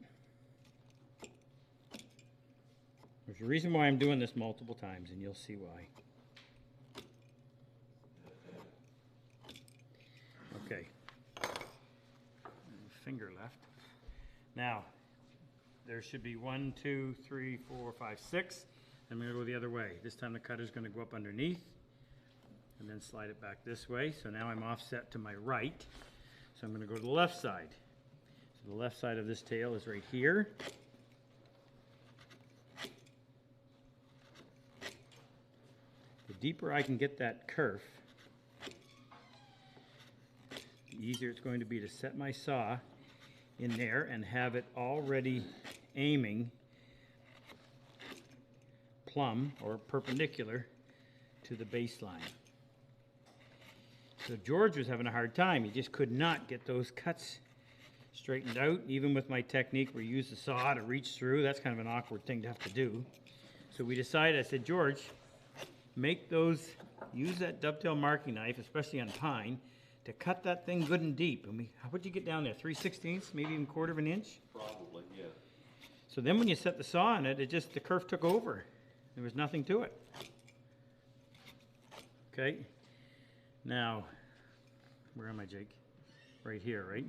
There's a reason why I'm doing this multiple times, and you'll see why. Okay. Finger left. Now, there should be 1, 2, 3, 4, 5, 6. I'm going to go the other way. This time the cutter's going to go up underneath and then slide it back this way. So now I'm offset to my right. So I'm going to go to the left side. So the left side of this tail is right here. The deeper I can get that kerf, the easier it's going to be to set my saw in there and have it already aiming plumb or perpendicular to the baseline. So George was having a hard time. He just could not get those cuts straightened out. Even with my technique, we use the saw to reach through. That's kind of an awkward thing to have to do. So we decided, I said, George, make those, use that dovetail marking knife, especially on pine, to cut that thing good and deep. And what'd you get down there, 3/16, maybe even 1/4 of an inch? Probably, yeah. So then when you set the saw on it, the kerf took over. There was nothing to it. Okay. Now, where am I, Jake? Right here, right?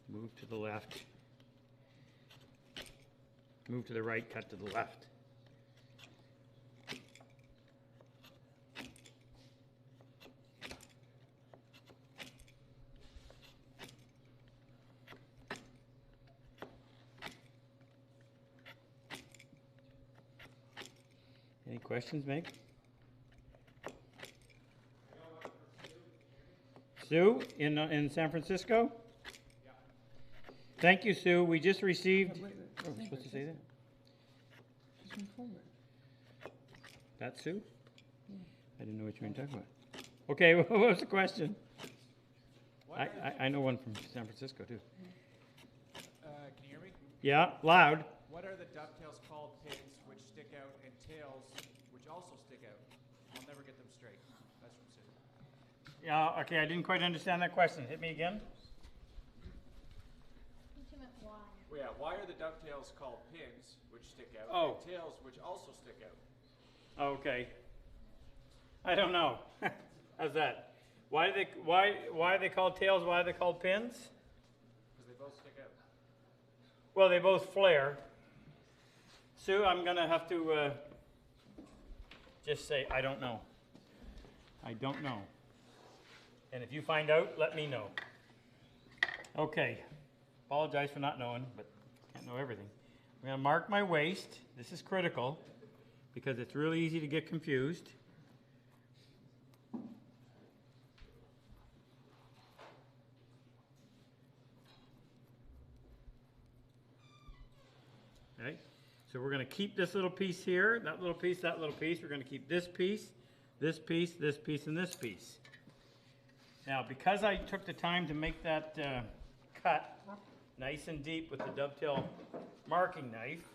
Move to the left. Move to the right, cut to the left. Any questions, Meg? Sue in San Francisco? Yeah. Thank you, Sue. We just received. Oh, I'm supposed to say that? That Sue? Yeah. I didn't know what you were talking about. Okay, what was the question? I know one from San Francisco too. Can you hear me? Yeah, loud. What are the dovetails called pins which stick out and tails which also stick out? I'll never get them straight. That's from Sue. Yeah, okay, I didn't quite understand that question. Hit me again. Yeah, why are the dovetails called pins which stick out, Oh. and tails which also stick out. Okay. I don't know. How's that? Why are they called tails? Why are they called pins? Because they both stick out. Well, they both flare. Sue, I'm gonna have to just say I don't know. I don't know. And if you find out, let me know. Okay. Apologize for not knowing, but can't know everything. I'm gonna mark my waist. This is critical because it's really easy to get confused. Okay, so we're going to keep this little piece here, that little piece, that little piece. We're going to keep this piece, this piece, this piece, and this piece. Now, because I took the time to make that cut nice and deep with the dovetail marking knife,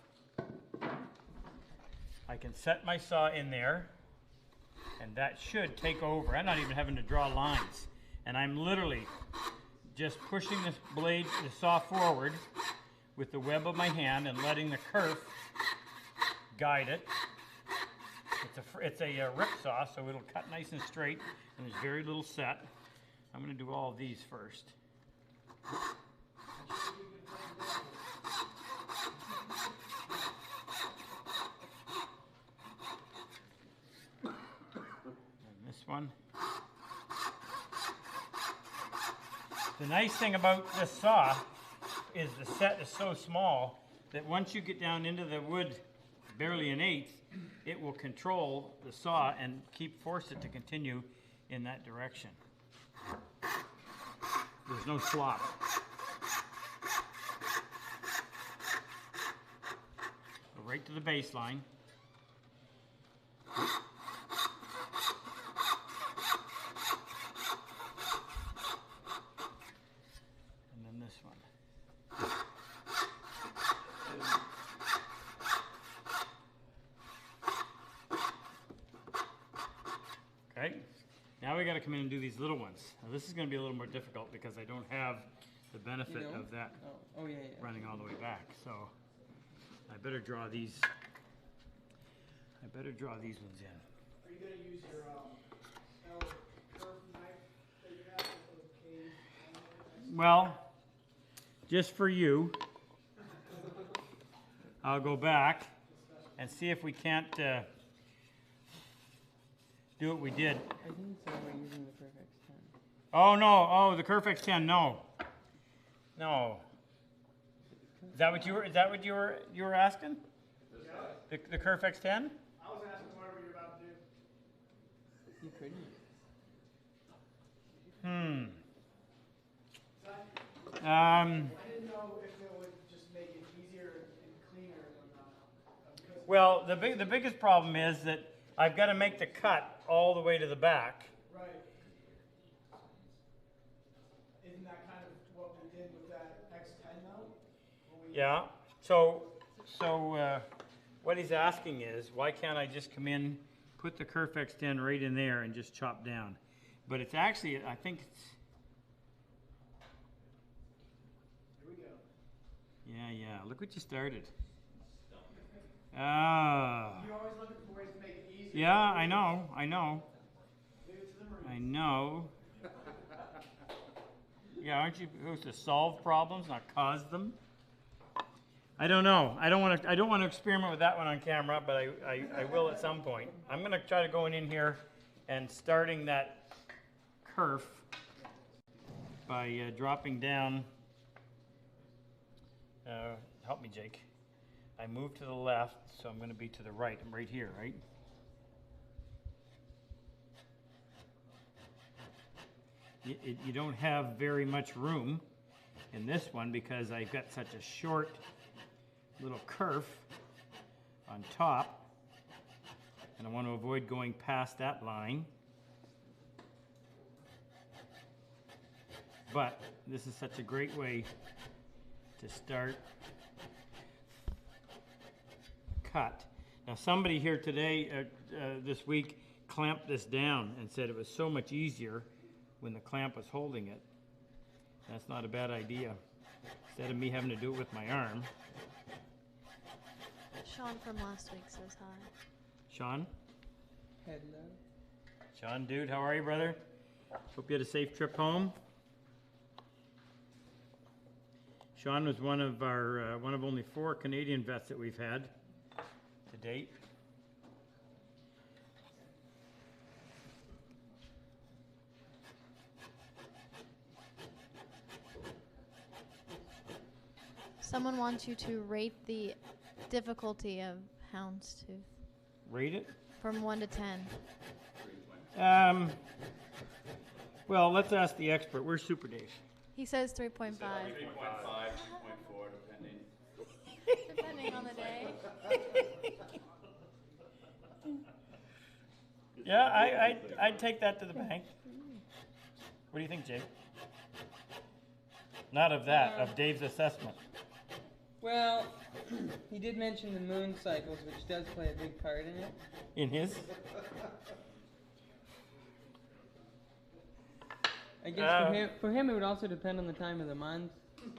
I can set my saw in there, and that should take over. I'm not even having to draw lines. And I'm literally just pushing this blade, the saw forward, with the web of my hand and letting the kerf guide it. It's a rip saw, so it'll cut nice and straight, and there's very little set. I'm going to do all of these first. And this one. The nice thing about this saw is the set is so small that once you get down into the wood barely an eighth, it will control the saw and force it to continue in that direction. There's no slop. Go right to the baseline. And then this one. Okay, now we got to come in and do these little ones. Now this is going to be a little more difficult because I don't have the benefit of that running all the way back. So I better draw these. I better draw these ones in. Are you going to use your curved knife that you have with the cave? Well, just for you, I'll go back and see if we can't do what we did. I think so. We're using the Perfect 10. Oh no! Oh, the Kerfex 10. No, no. Is that what you were asking? Yeah. The Kerfex 10? I was asking whatever you're about to do. You couldn't. I didn't know if it would just make it easier and cleaner or not. Well, the biggest problem is that I've got to make the cut all the way to the back. Right. Isn't that kind of what we did with that X10 though? Yeah. So what he's asking is, why can't I just come in, put the Kerfex 10 right in there and just chop down? But it's actually, I think it's... Here we go. Yeah. Look what you started. Ah. You're always looking for ways to make it easier. Yeah, I know. Leave it to the Marines. I know. Yeah, aren't you supposed to solve problems, not cause them? I don't know. I don't want to experiment with that one on camera, but I will at some point. I'm going to try to go in here and starting that kerf by dropping down. Help me, Jake. I move to the left, so I'm going to be to the right. I'm right here, right? You don't have very much room in this one because I've got such a short little kerf on top, and I want to avoid going past that line. But this is such a great way to start cut. Now somebody here today, this week, clamped this down and said it was so much easier when the clamp was holding it. That's not a bad idea. Instead of me having to do it with my arm. Sean from last week says hi. Sean? Hello. Sean, dude, how are you, brother? Hope you had a safe trip home. Sean was one of our one of only 4 Canadian vets that we've had to date. Someone wants you to rate the difficulty of Hounds Tooth. Rate it? From 1 to 10. Well, let's ask the expert. Where's Super Dave? He says 3.5. 3.5, 3.4, depending. Depending on the day. Yeah, I'd take that to the bank. What do you think, Jake? Not of that, of Dave's assessment. Well, he did mention the moon cycles, which does play a big part in it. In his? I guess for him it would also depend on the time of the month. You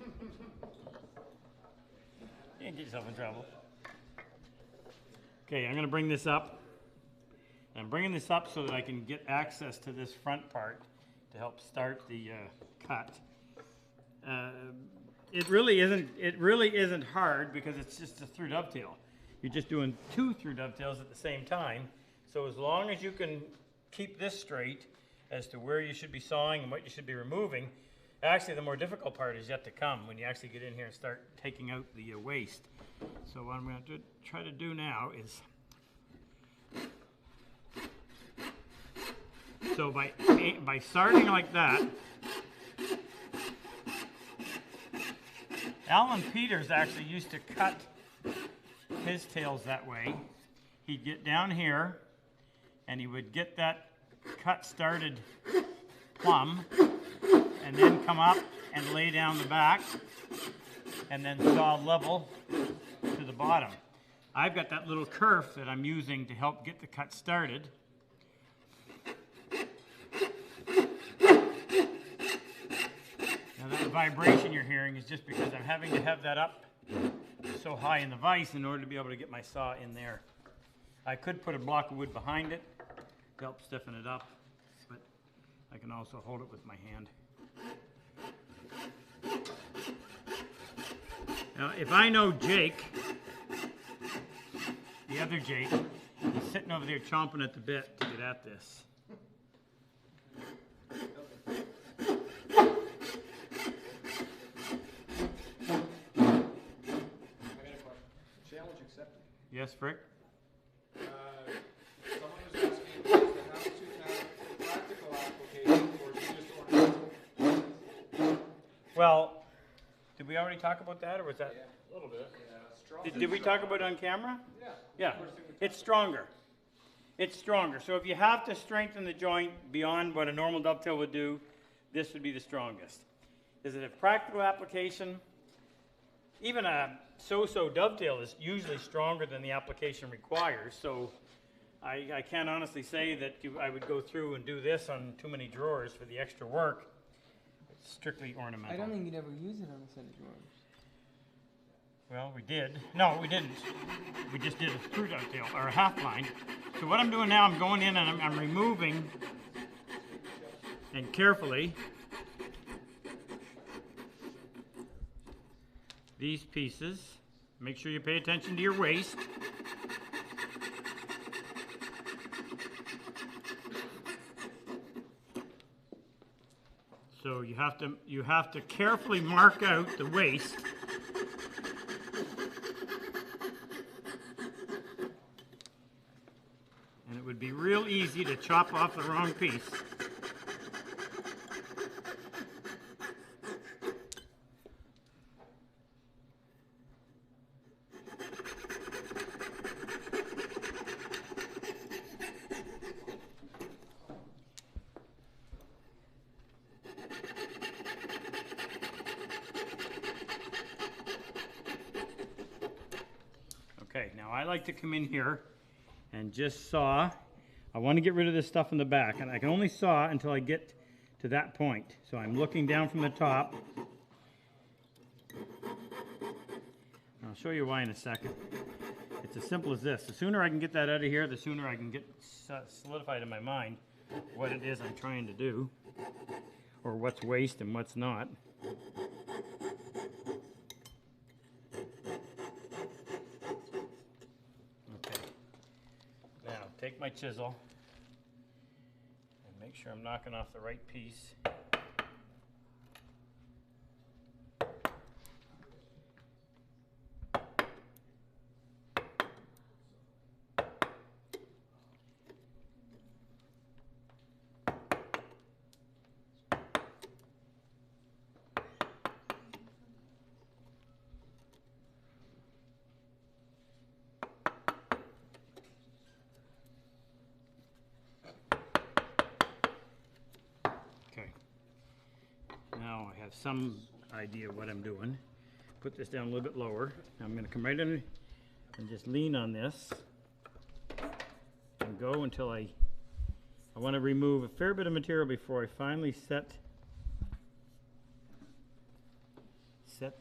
can't get yourself in trouble. Okay, I'm going to bring this up. I'm bringing this up so that I can get access to this front part to help start the cut. It really isn't hard because it's just a through dovetail. You're just doing 2 through dovetails at the same time. So as long as you can keep this straight as to where you should be sawing and what you should be removing, actually the more difficult part is yet to come when you actually get in here and start taking out the waste. So what I'm going to try to do now is, so by starting like that, Alan Peters actually used to cut his tails that way. He'd get down here and he would get that cut started plumb and then come up and lay down the back and then saw level to the bottom. I've got that little kerf that I'm using to help get the cut started. Now that vibration you're hearing is just because I'm having to have that up so high in the vise in order to be able to get my saw in there. I could put a block of wood behind it to help stiffen it up, but I can also hold it with my hand. Now, if I know Jake, the other Jake, he's sitting over there chomping at the bit to get at this. Challenge accepted. Yes, Frick? Someone was asking, does the Hounds Tooth have a practical application or is it just ornamental? Well, did we already talk about that, or was that? Yeah, a little bit. Yeah, Did we talk about it on camera? Yeah. Yeah, it's stronger. It's stronger. So if you have to strengthen the joint beyond what a normal dovetail would do, this would be the strongest. Is it a practical application? Even a so-so dovetail is usually stronger than the application requires, so I can't honestly say that I would go through and do this on too many drawers for the extra work. It's strictly ornamental. I don't think you'd ever use it on a set of drawers. Well, we did. No, we didn't. We just did a screw dovetail, or a half line. So what I'm doing now, I'm going in and I'm removing, and carefully, these pieces. Make sure you pay attention to your waist. So you have to carefully mark out the waist. And it would be real easy to chop off the wrong piece. Okay, now I like to come in here and just saw. I want to get rid of this stuff in the back, and I can only saw until I get to that point. So I'm looking down from the top. I'll show you why in a second. as simple as this. The sooner I can get that out of here, the sooner I can get solidified in my mind what it is I'm trying to do, or what's waste and what's not. Okay. Now, take my chisel and make sure I'm knocking off the right piece. Now I have some idea what I'm doing. Put this down a little bit lower. Now I'm going to come right in and just lean on this and go until I want to remove a fair bit of material before I finally set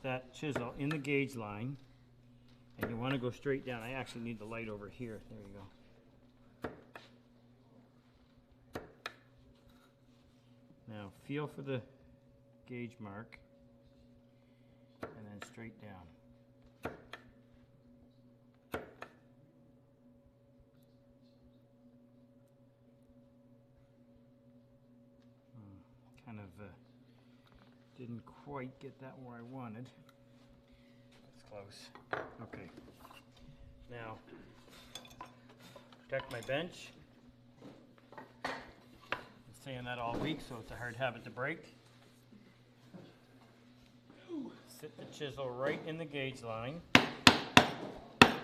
that chisel in the gauge line. And you want to go straight down. I actually need the light over here. There you go. Now feel for the gauge mark and then straight down. Kind of didn't quite get that where I wanted. That's close. Okay. Now, protect my bench. Been saying that all week, so it's a hard habit to break. Sit the chisel right in the gauge line.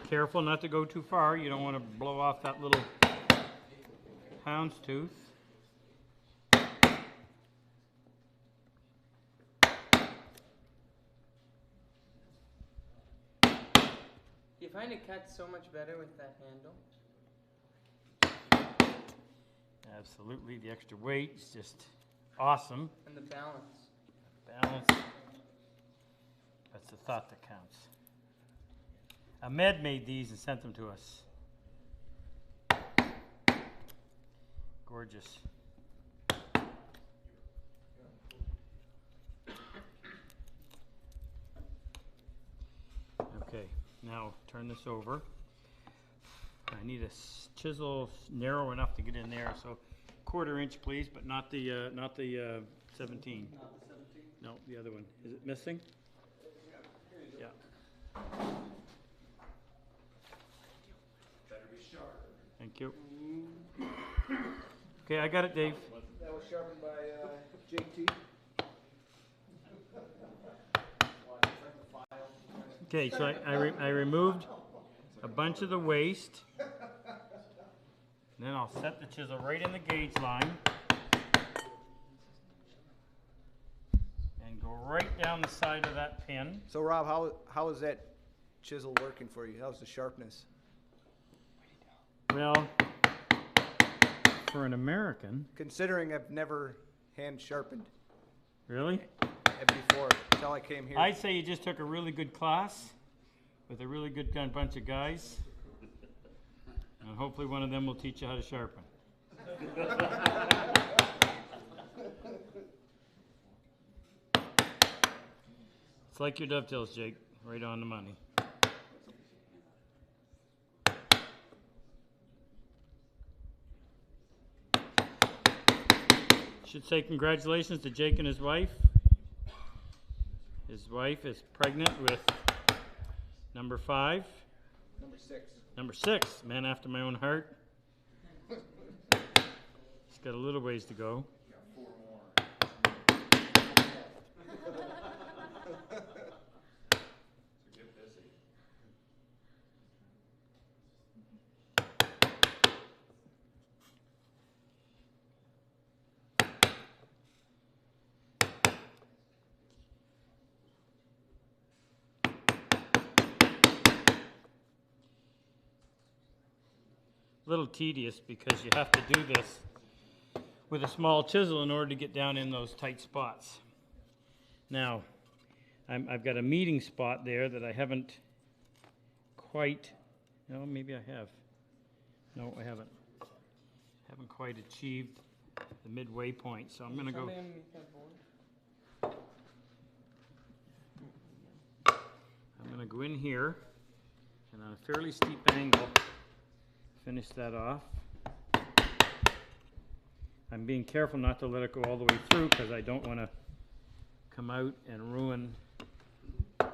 Careful not to go too far. You don't want to blow off that little hound's tooth. Do you find it cuts so much better with that handle? Absolutely. The extra weight is just awesome. And the balance. Balance. That's the thought that counts. Ahmed made these and sent them to us. Gorgeous. Okay, now turn this over. I need a chisel narrow enough to get in there, so 1/4 inch, please, but not the 17. Not the 17? No, the other one. Is it missing? Yeah. Better be sharp. Thank you. Okay, I got it, Dave. That was sharpened by JT. Okay, so I removed a bunch of the waste. Then I'll set the chisel right in the gauge line. And go right down the side of that pin. So Rob, how is that chisel working for you? How's the sharpness? Well, for an American. Considering I've never hand sharpened. Really? Before, until I came here. I'd say you just took a really good class with a really good bunch of guys. And hopefully one of them will teach you how to sharpen. It's like your dovetails, Jake. Right on the money. Should say congratulations to Jake and his wife. His wife is pregnant with number 5. Number 6. Number 6, man after my own heart. He's got a little ways to go. Got 4 more. So get busy. Little tedious because you have to do this with a small chisel in order to get down in those tight spots. Now, I've got a meeting spot there that I haven't quite, No, maybe I have. No, I haven't. Haven't quite achieved the midway point, so I'm gonna go. Somebody underneath that board? I'm gonna go in here and on a fairly steep angle, finish that off. I'm being careful not to let it go all the way through because I don't want to come out and ruin the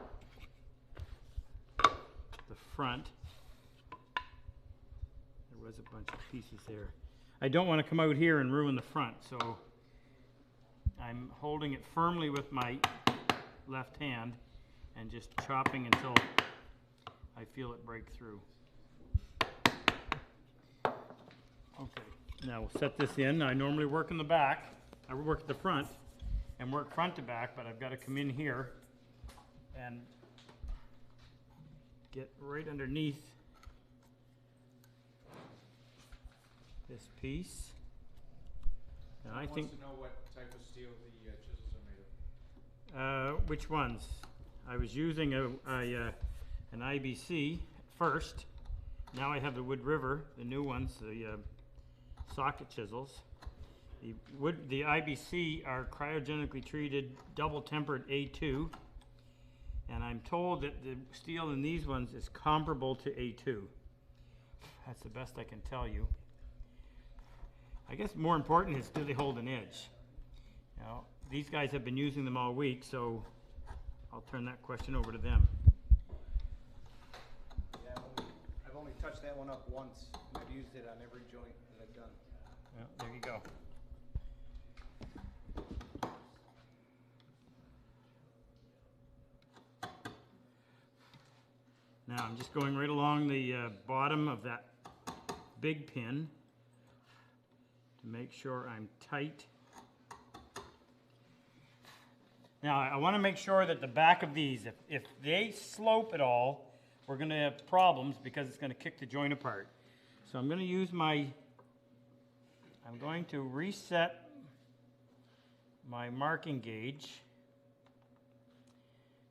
front. There was a bunch of pieces there. I don't want to come out here and ruin the front, so I'm holding it firmly with my left hand and just chopping until I feel it break through. Okay, now we'll set this in. I normally work in the back. I work at the front and work front to back, but I've got to come in here and get right underneath this piece. And I think. Wants to know what type of steel the chisels are made of. Which ones? I was using an IBC first. Now I have the Wood River, the new ones, the socket chisels. The IBC are cryogenically treated, double tempered A2, and I'm told that the steel in these ones is comparable to A2. That's the best I can tell you. I guess more important is, do they hold an edge? You know, these guys have been using them all week, so I'll turn that question over to them. Yeah, I've only touched that one up once, and I've used it on every joint that I've done. Yeah, there you go. Now I'm just going right along the bottom of that big pin to make sure I'm tight. Now I want to make sure that the back of these, if they slope at all, we're going to have problems because it's going to kick the joint apart. So I'm going to use I'm going to reset my marking gauge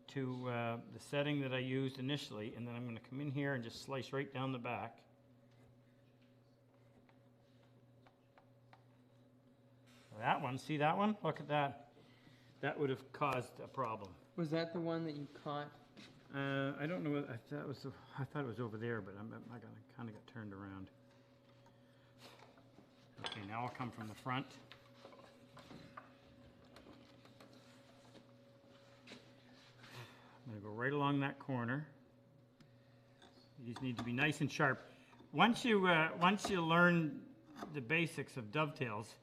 to the setting that I used initially, and then I'm going to come in here and just slice right down the back. That one, see that one? Look at that. That would have caused a problem. Was that the one that you caught? I don't know what I thought it was over there, but I kind of got turned around. Okay, now I'll come from the front. I'm going to go right along that corner. These need to be nice and sharp. Once you learn the basics of dovetails,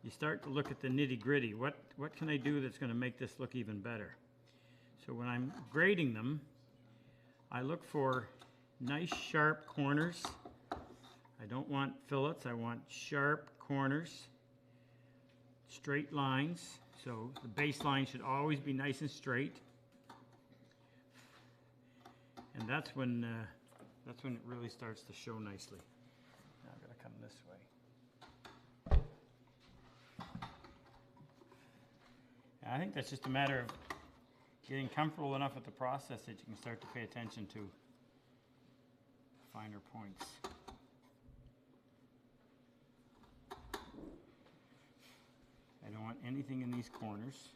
you start to look at the nitty-gritty. What can I do that's going to make this look even better? So when I'm grading them, I look for nice sharp corners. I don't want fillets, I want sharp corners, straight lines. So the baseline should always be nice and straight. And that's when it really starts to show nicely. Now I've got to come this way. I think that's just a matter of getting comfortable enough with the process that you can start to pay attention to finer points. I don't want anything in these corners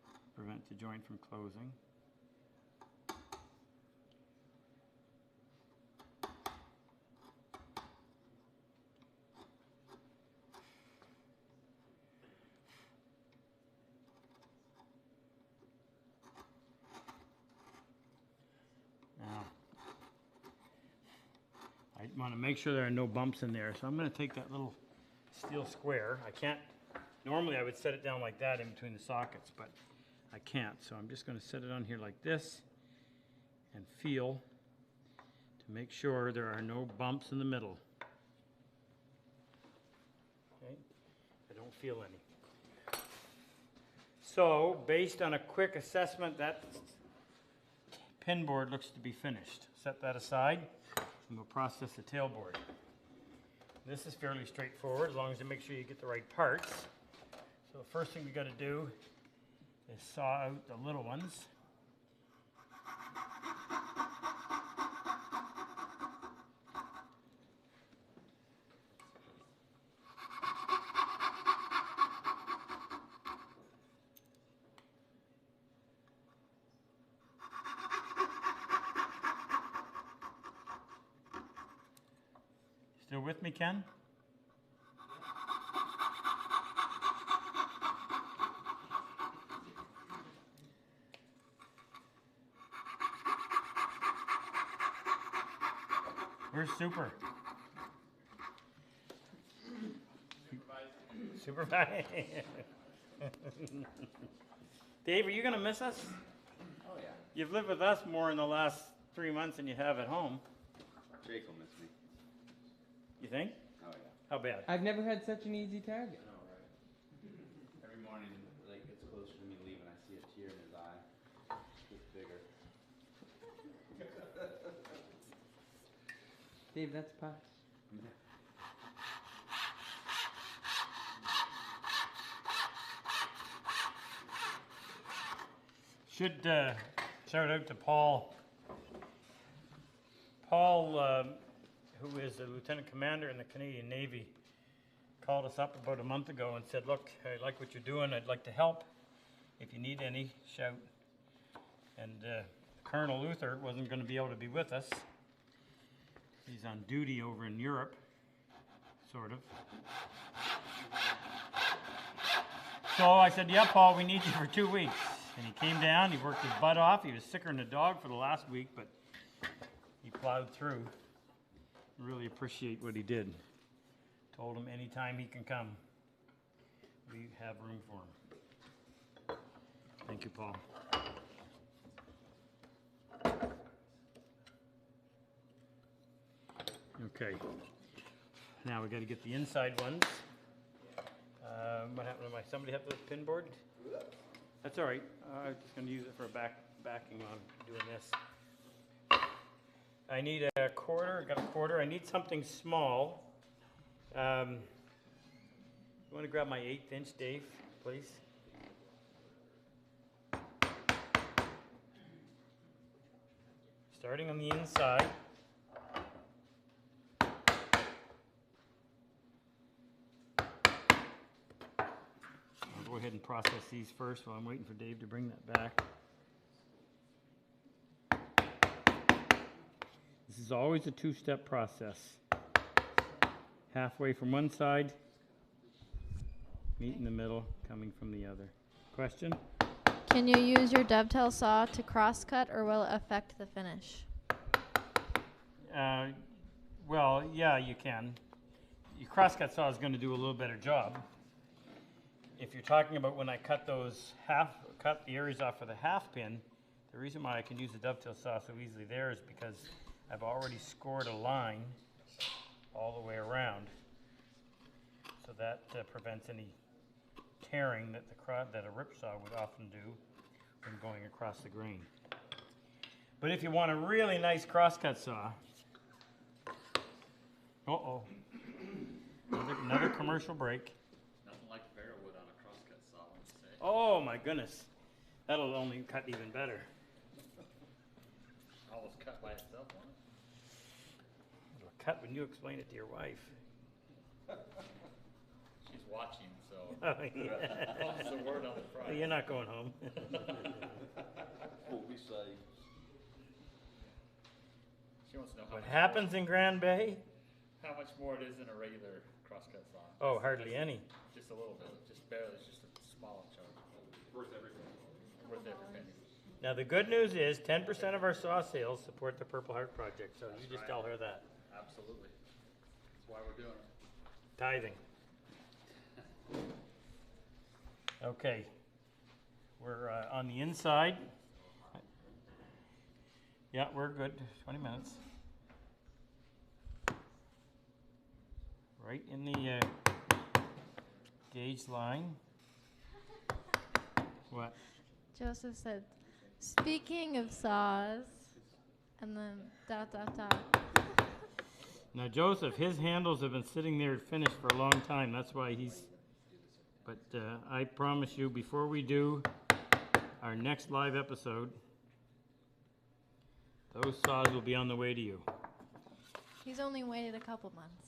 to prevent the joint from closing. I want to make sure there are no bumps in there, so I'm going to take that little steel square. Normally I would set it down like that in between the sockets, but I can't, so I'm just going to set it on here like this and feel to make sure there are no bumps in the middle. Okay, I don't feel any. So, based on a quick assessment, that pin board looks to be finished. Set that aside. And we'll process the tailboard. This is fairly straightforward as long as you make sure you get the right parts. So the first thing we got to do is saw out the little ones. with me, Ken? Where's Super? Supervise. Dave, are you going to miss us? Oh, yeah. You've lived with us more in the last 3 months than you have at home. Jake will miss me. You think? Oh, yeah. How bad? I've never had such an easy target. I know, right? Every morning, like, gets closer to me leaving, I see a tear in his eye. It's bigger. Dave, that's Puck. Should shout out to Paul. Paul, who is a lieutenant commander in the Canadian Navy, called us up about a month ago and said, look, I like what you're doing. I'd like to help. If you need any, shout. And Colonel Luther wasn't going to be able to be with us. He's on duty over in Europe, sort of. So I said, yeah, Paul, we need you for 2 weeks. And he came down, he worked his butt off. He was sicker than a dog for the last week, but he plowed through. Really appreciate what he did. Told him anytime he can come, we have room for him. Thank you, Paul. Okay. Now we got to get the inside ones. What happened to somebody have the pin board? That's all right. I'm just going to use it for backing on doing this. I need a quarter. I got a quarter. I need something small. You want to grab my 1/8 inch, Dave, please? Starting on the inside. I'll go ahead and process these first while I'm waiting for Dave to bring that back. This is always a two-step process. Halfway from one side, meet in the middle, coming from the other. Question? Can you use your dovetail saw to cross-cut, or will it affect the finish? Well, yeah, you can. Your crosscut saw is going to do a little better job. If you're talking about when I cut cut the areas off for the half pin, the reason why I can use the dovetail saw so easily there is because I've already scored a line all the way around, so that prevents any tearing that a rip saw would often do when going across the grain. But if you want a really nice crosscut saw, another commercial break. Nothing like barrelwood on a crosscut saw, I would say. Oh my goodness, that'll only cut even better. Almost cut by itself, won't it? It'll cut when you explain it to your wife. She's watching, so. Oh, yeah. That's the word on the price. You're not going home. We'll be safe. She wants to know What happens in Grand Bay? how much more it is than a regular crosscut saw. Oh, hardly any. Just a little bit, just barely, it's just a small chunk. Worth everything. Worth every penny. Now the good news is 10% of our saw sales support the Purple Heart Project, so you just tell her that. Absolutely. That's why we're doing it. Tithing. Okay, we're on the inside. Yeah, we're good, 20 minutes. Right in the gauge line. What? Joseph said, speaking of saws, and then ... Now Joseph, his handles have been sitting there finished for a long time. That's why he's, but I promise you, before we do our next live episode, those saws will be on the way to you. He's only waited a couple months.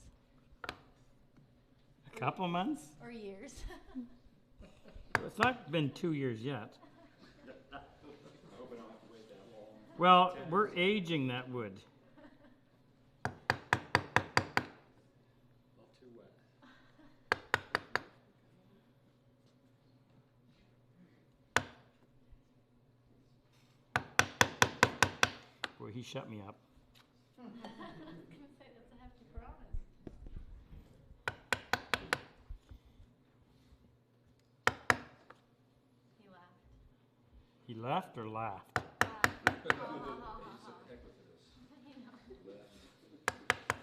A couple months? Or years. It's not been 2 years yet. Well, we're aging that wood. he shut me up. I was gonna say, that's a hefty promise. He laughed. He left or laughed?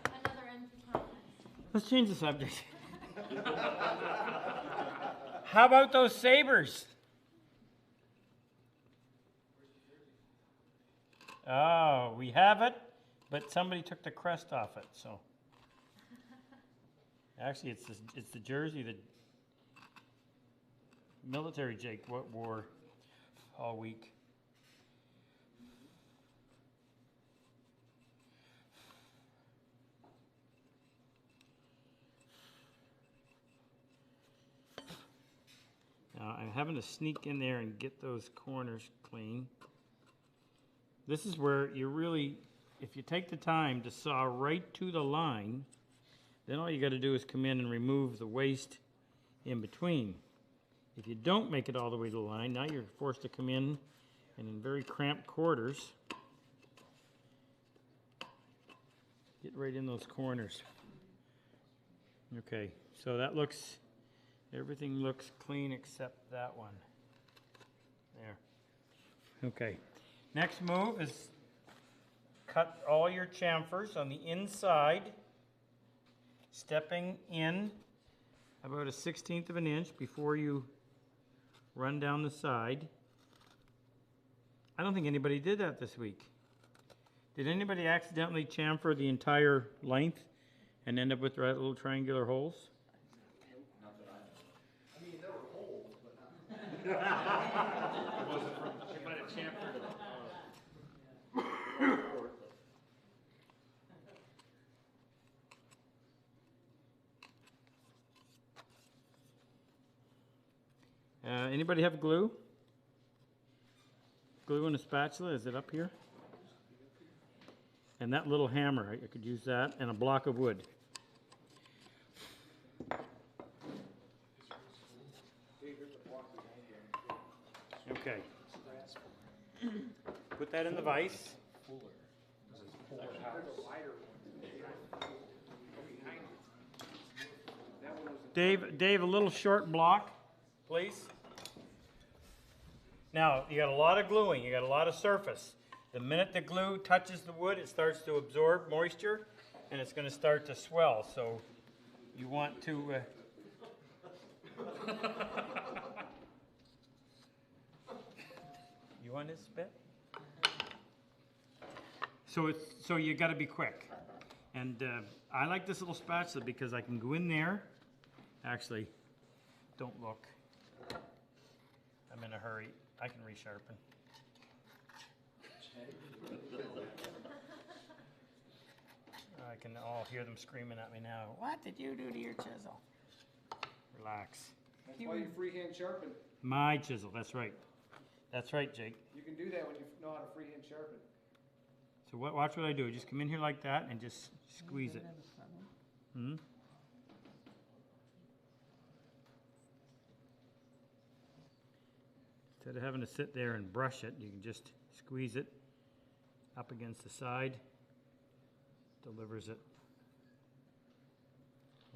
Another empty promise. Let's change the subject. How about those Sabres? Oh, we have it, but somebody took the crest off it, so. Actually, it's the jersey that military Jake wore all week. Now, I'm having to sneak in there and get those corners clean. This is where you really, if you take the time to saw right to the line, then all you got to do is come in and remove the waste in between. If you don't make it all the way to the line, now you're forced to come in and in very cramped quarters, get right in those corners. Okay, so that looks, everything looks clean except that one. There. Okay. Next move is cut all your chamfers on the inside, stepping in about a 1/16 of an inch before you run down the side. I don't think anybody did that this week. Did anybody accidentally chamfer the entire length and end up with little triangular holes? Not that I know. I mean, there were holes, but not. It wasn't from, they might have chamfered it. Anybody have glue? Glue and a spatula, is it up here? And that little hammer, I could use that, and a block of wood. Okay. Put that in the vise. Dave, a little short block, please. Now, you got a lot of gluing, you got a lot of surface. The minute the glue touches the wood, it starts to absorb moisture, and it's going to start to swell. So you want to... You want his spit? So you got to be quick. And I like this little spatula because I can go in there. Actually, don't look. I'm in a hurry. I can resharpen. I can all hear them screaming at me now. What did you do to your chisel? Relax. That's why you freehand sharpen. My chisel, that's right. That's right, Jake. You can do that when you know how to freehand sharpen. So watch what I do. Just come in here like that and just squeeze it. Hmm? Instead of having to sit there and brush it, you can just squeeze it up against the side. Delivers it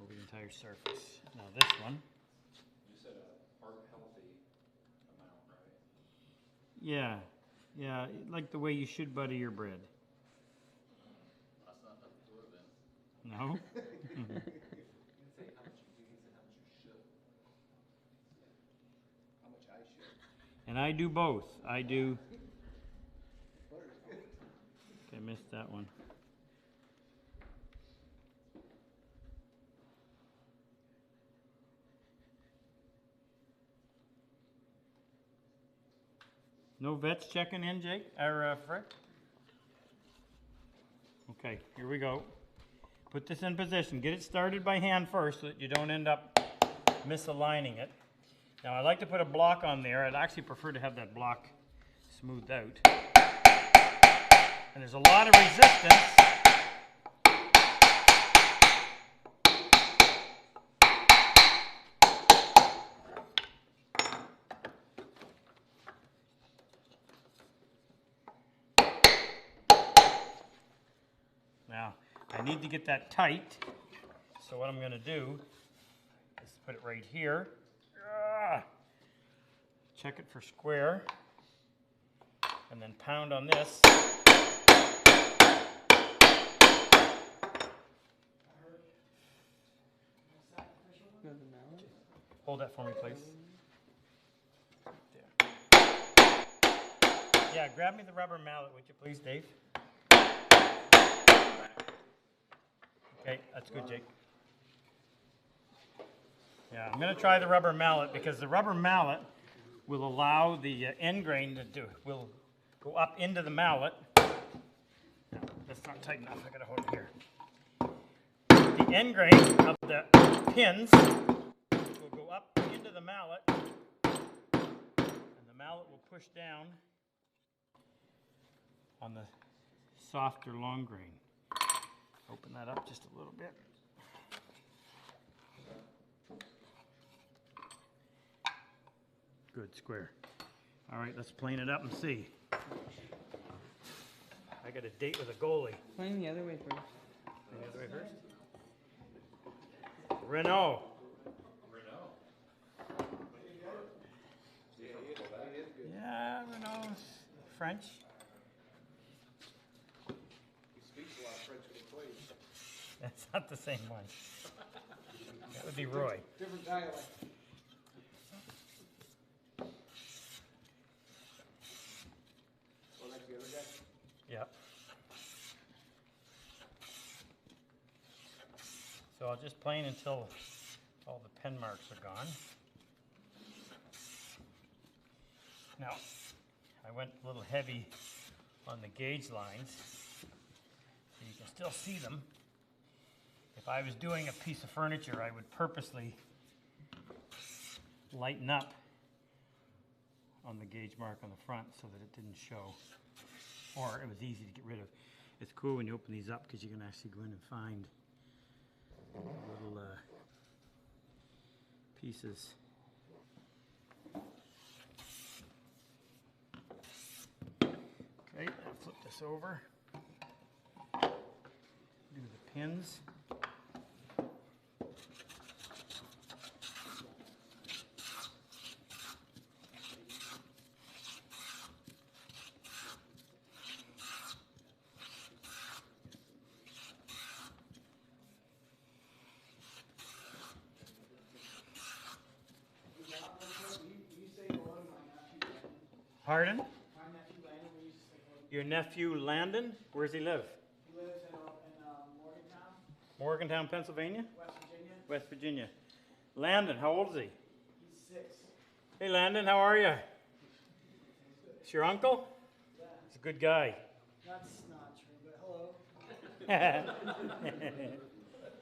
over the entire surface. Now this one. You said a heart healthy amount, right? Yeah, yeah, like the way you should butter your bread. That's not the glue then. No? How much I should. And I do both. I do. Okay, I missed that one. No vets checking in, Jake? Or Frick? Okay, here we go. Put this in position. Get it started by hand first so that you don't end up misaligning it. Now I like to put a block on there. I'd actually prefer to have that block smoothed out. And there's a lot of resistance. I need to get that tight. So what I'm going to do is put it right here. Check it for square. And then pound on this. Hold that for me, please. There. Yeah, grab me the rubber mallet, would you please, Dave? Okay, that's good, Jake. Yeah, I'm going to try the rubber mallet because the rubber mallet will allow the end grain will go up into the mallet. No, that's not tight enough. I got to hold it here. The end grain of the pins will go up into the mallet, and the mallet will push down on the softer long grain. Open that up just a little bit. Good, square. All right, let's plane it up and see. I got a date with a goalie. Plane the other way first. Plane the other way first? Renault. Yeah, Renault's French. He speaks a lot of French when he plays. That's not the same one. That would be Roy. Different dialect. Oh, that's the other guy? Yep. So I'll just plane until all the pen marks are gone. Now, I went a little heavy on the gauge lines, so you can still see them. If I was doing a piece of furniture, I would purposely lighten up on the gauge mark on the front so that it didn't show, or it was easy to get rid of. It's cool when you open these up because you can actually go in and find little pieces. Okay, I'll flip this over. Do the pins. Pardon? My nephew Landon, we used to say hello. Your nephew Landon? Where does he live? He lives in Morgantown, Morgantown, Pennsylvania? West Virginia. West Virginia. Landon, how old is he? He's 6. Hey Landon, how are you? It's your uncle? Yeah. He's a good guy. That's not true, but hello.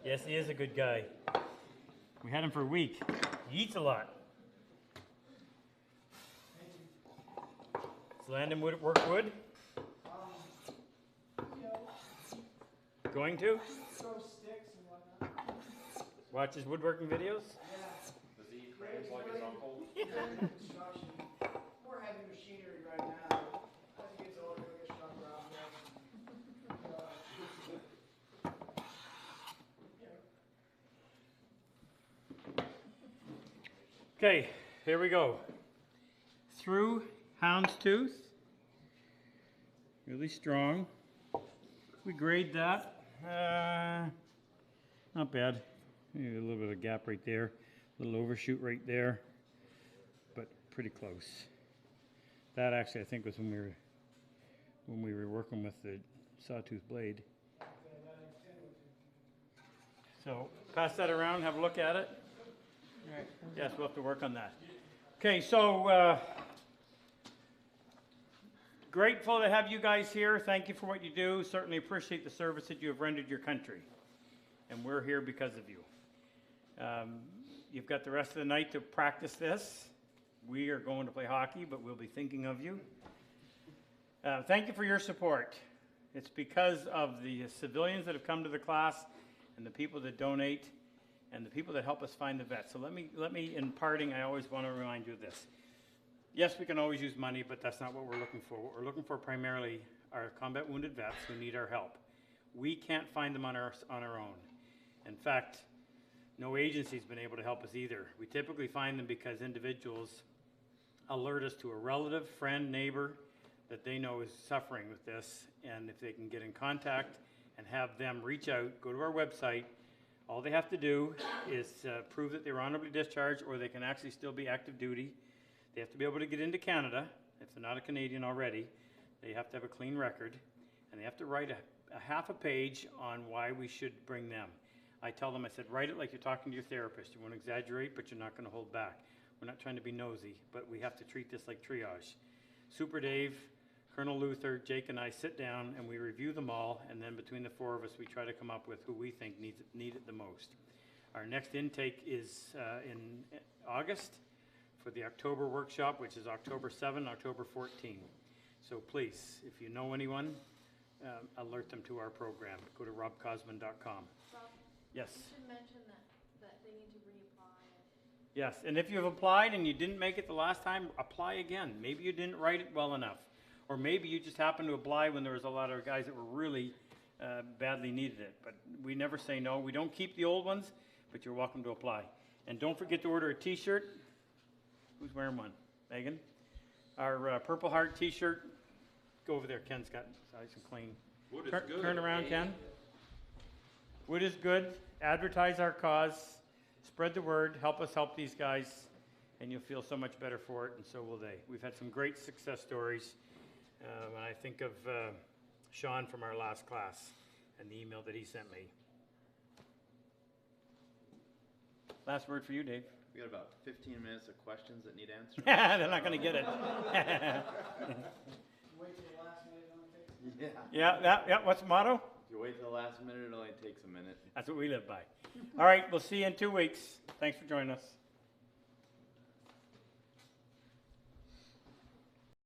Yes, he is a good guy. We had him for a week. He eats a lot. Does Landon work wood? Going to? Throw sticks and whatnot. Watch his woodworking videos? Yeah. Does he eat crabs like his uncle? Construction. We're heavy machinery right now. As he gets older, he'll get stronger out there. Okay, here we go. Through Hounds Tooth. Really strong. We grade that. Not bad. Maybe a little bit of a gap right there. A little overshoot right there. But pretty close. That actually I think was when we were working with the sawtooth blade. So pass that around, have a look at it. Right. Yes, we'll have to work on that. Okay, so grateful to have you guys here. Thank you for what you do. Certainly appreciate the service that you have rendered your country. And we're here because of you. You've got the rest of the night to practice this. We are going to play hockey, but we'll be thinking of you. Thank you for your support. It's because of the civilians that have come to the class and the people that donate and the people that help us find the vets. So let me, in parting, I always want to remind you of this. Yes, we can always use money, but that's not what we're looking for. What we're looking for primarily are combat wounded vets who need our help. We can't find them on our own. In fact, no agency's been able to help us either. We typically find them because individuals alert us to a relative, friend, neighbor that they know is suffering with this, and if they can get in contact and have them reach out, go to our website. All they have to do is prove that they're honorably discharged, or they can actually still be active duty. They have to be able to get into Canada. If they're not a Canadian already, they have to have a clean record, and they have to write a half a page on why we should bring them. I tell them, I said, write it like you're talking to your therapist. You won't exaggerate, but you're not going to hold back. We're not trying to be nosy, but we have to treat this like triage. Super Dave, Colonel Luther, Jake, and I sit down and we review them all, and then between the four of us, we try to come up with who we think need it the most. Our next intake is in August for the October workshop, which is October 7, October 14. So please, if you know anyone, alert them to our program. Go to RobCosman.com. Rob, Yes. you should mention that they need to reapply. Yes, and if you've applied and you didn't make it the last time, apply again. Maybe you didn't write it well enough. Or maybe you just happened to apply when there was a lot of guys that were really badly needed it. But we never say no. We don't keep the old ones, but you're welcome to apply. And don't forget to order a t-shirt. Who's wearing one? Megan? Our Purple Heart t-shirt. Go over there. Ken's got nice and clean. Wood is good. Turn around, Ken. Wood is good. Advertise our cause. Spread the word. Help us help these guys. And you'll feel so much better for it, and so will they. We've had some great success stories. And I think of Sean from our last class and the email that he sent me. Last word for you, Dave. We got about 15 minutes of questions that need answering. They're not going to get it. Wait till the last minute, don't take. Yeah. What's the motto? If you wait till the last minute, it only takes a minute. That's what we live by. All right, we'll see you in 2 weeks. Thanks for joining us.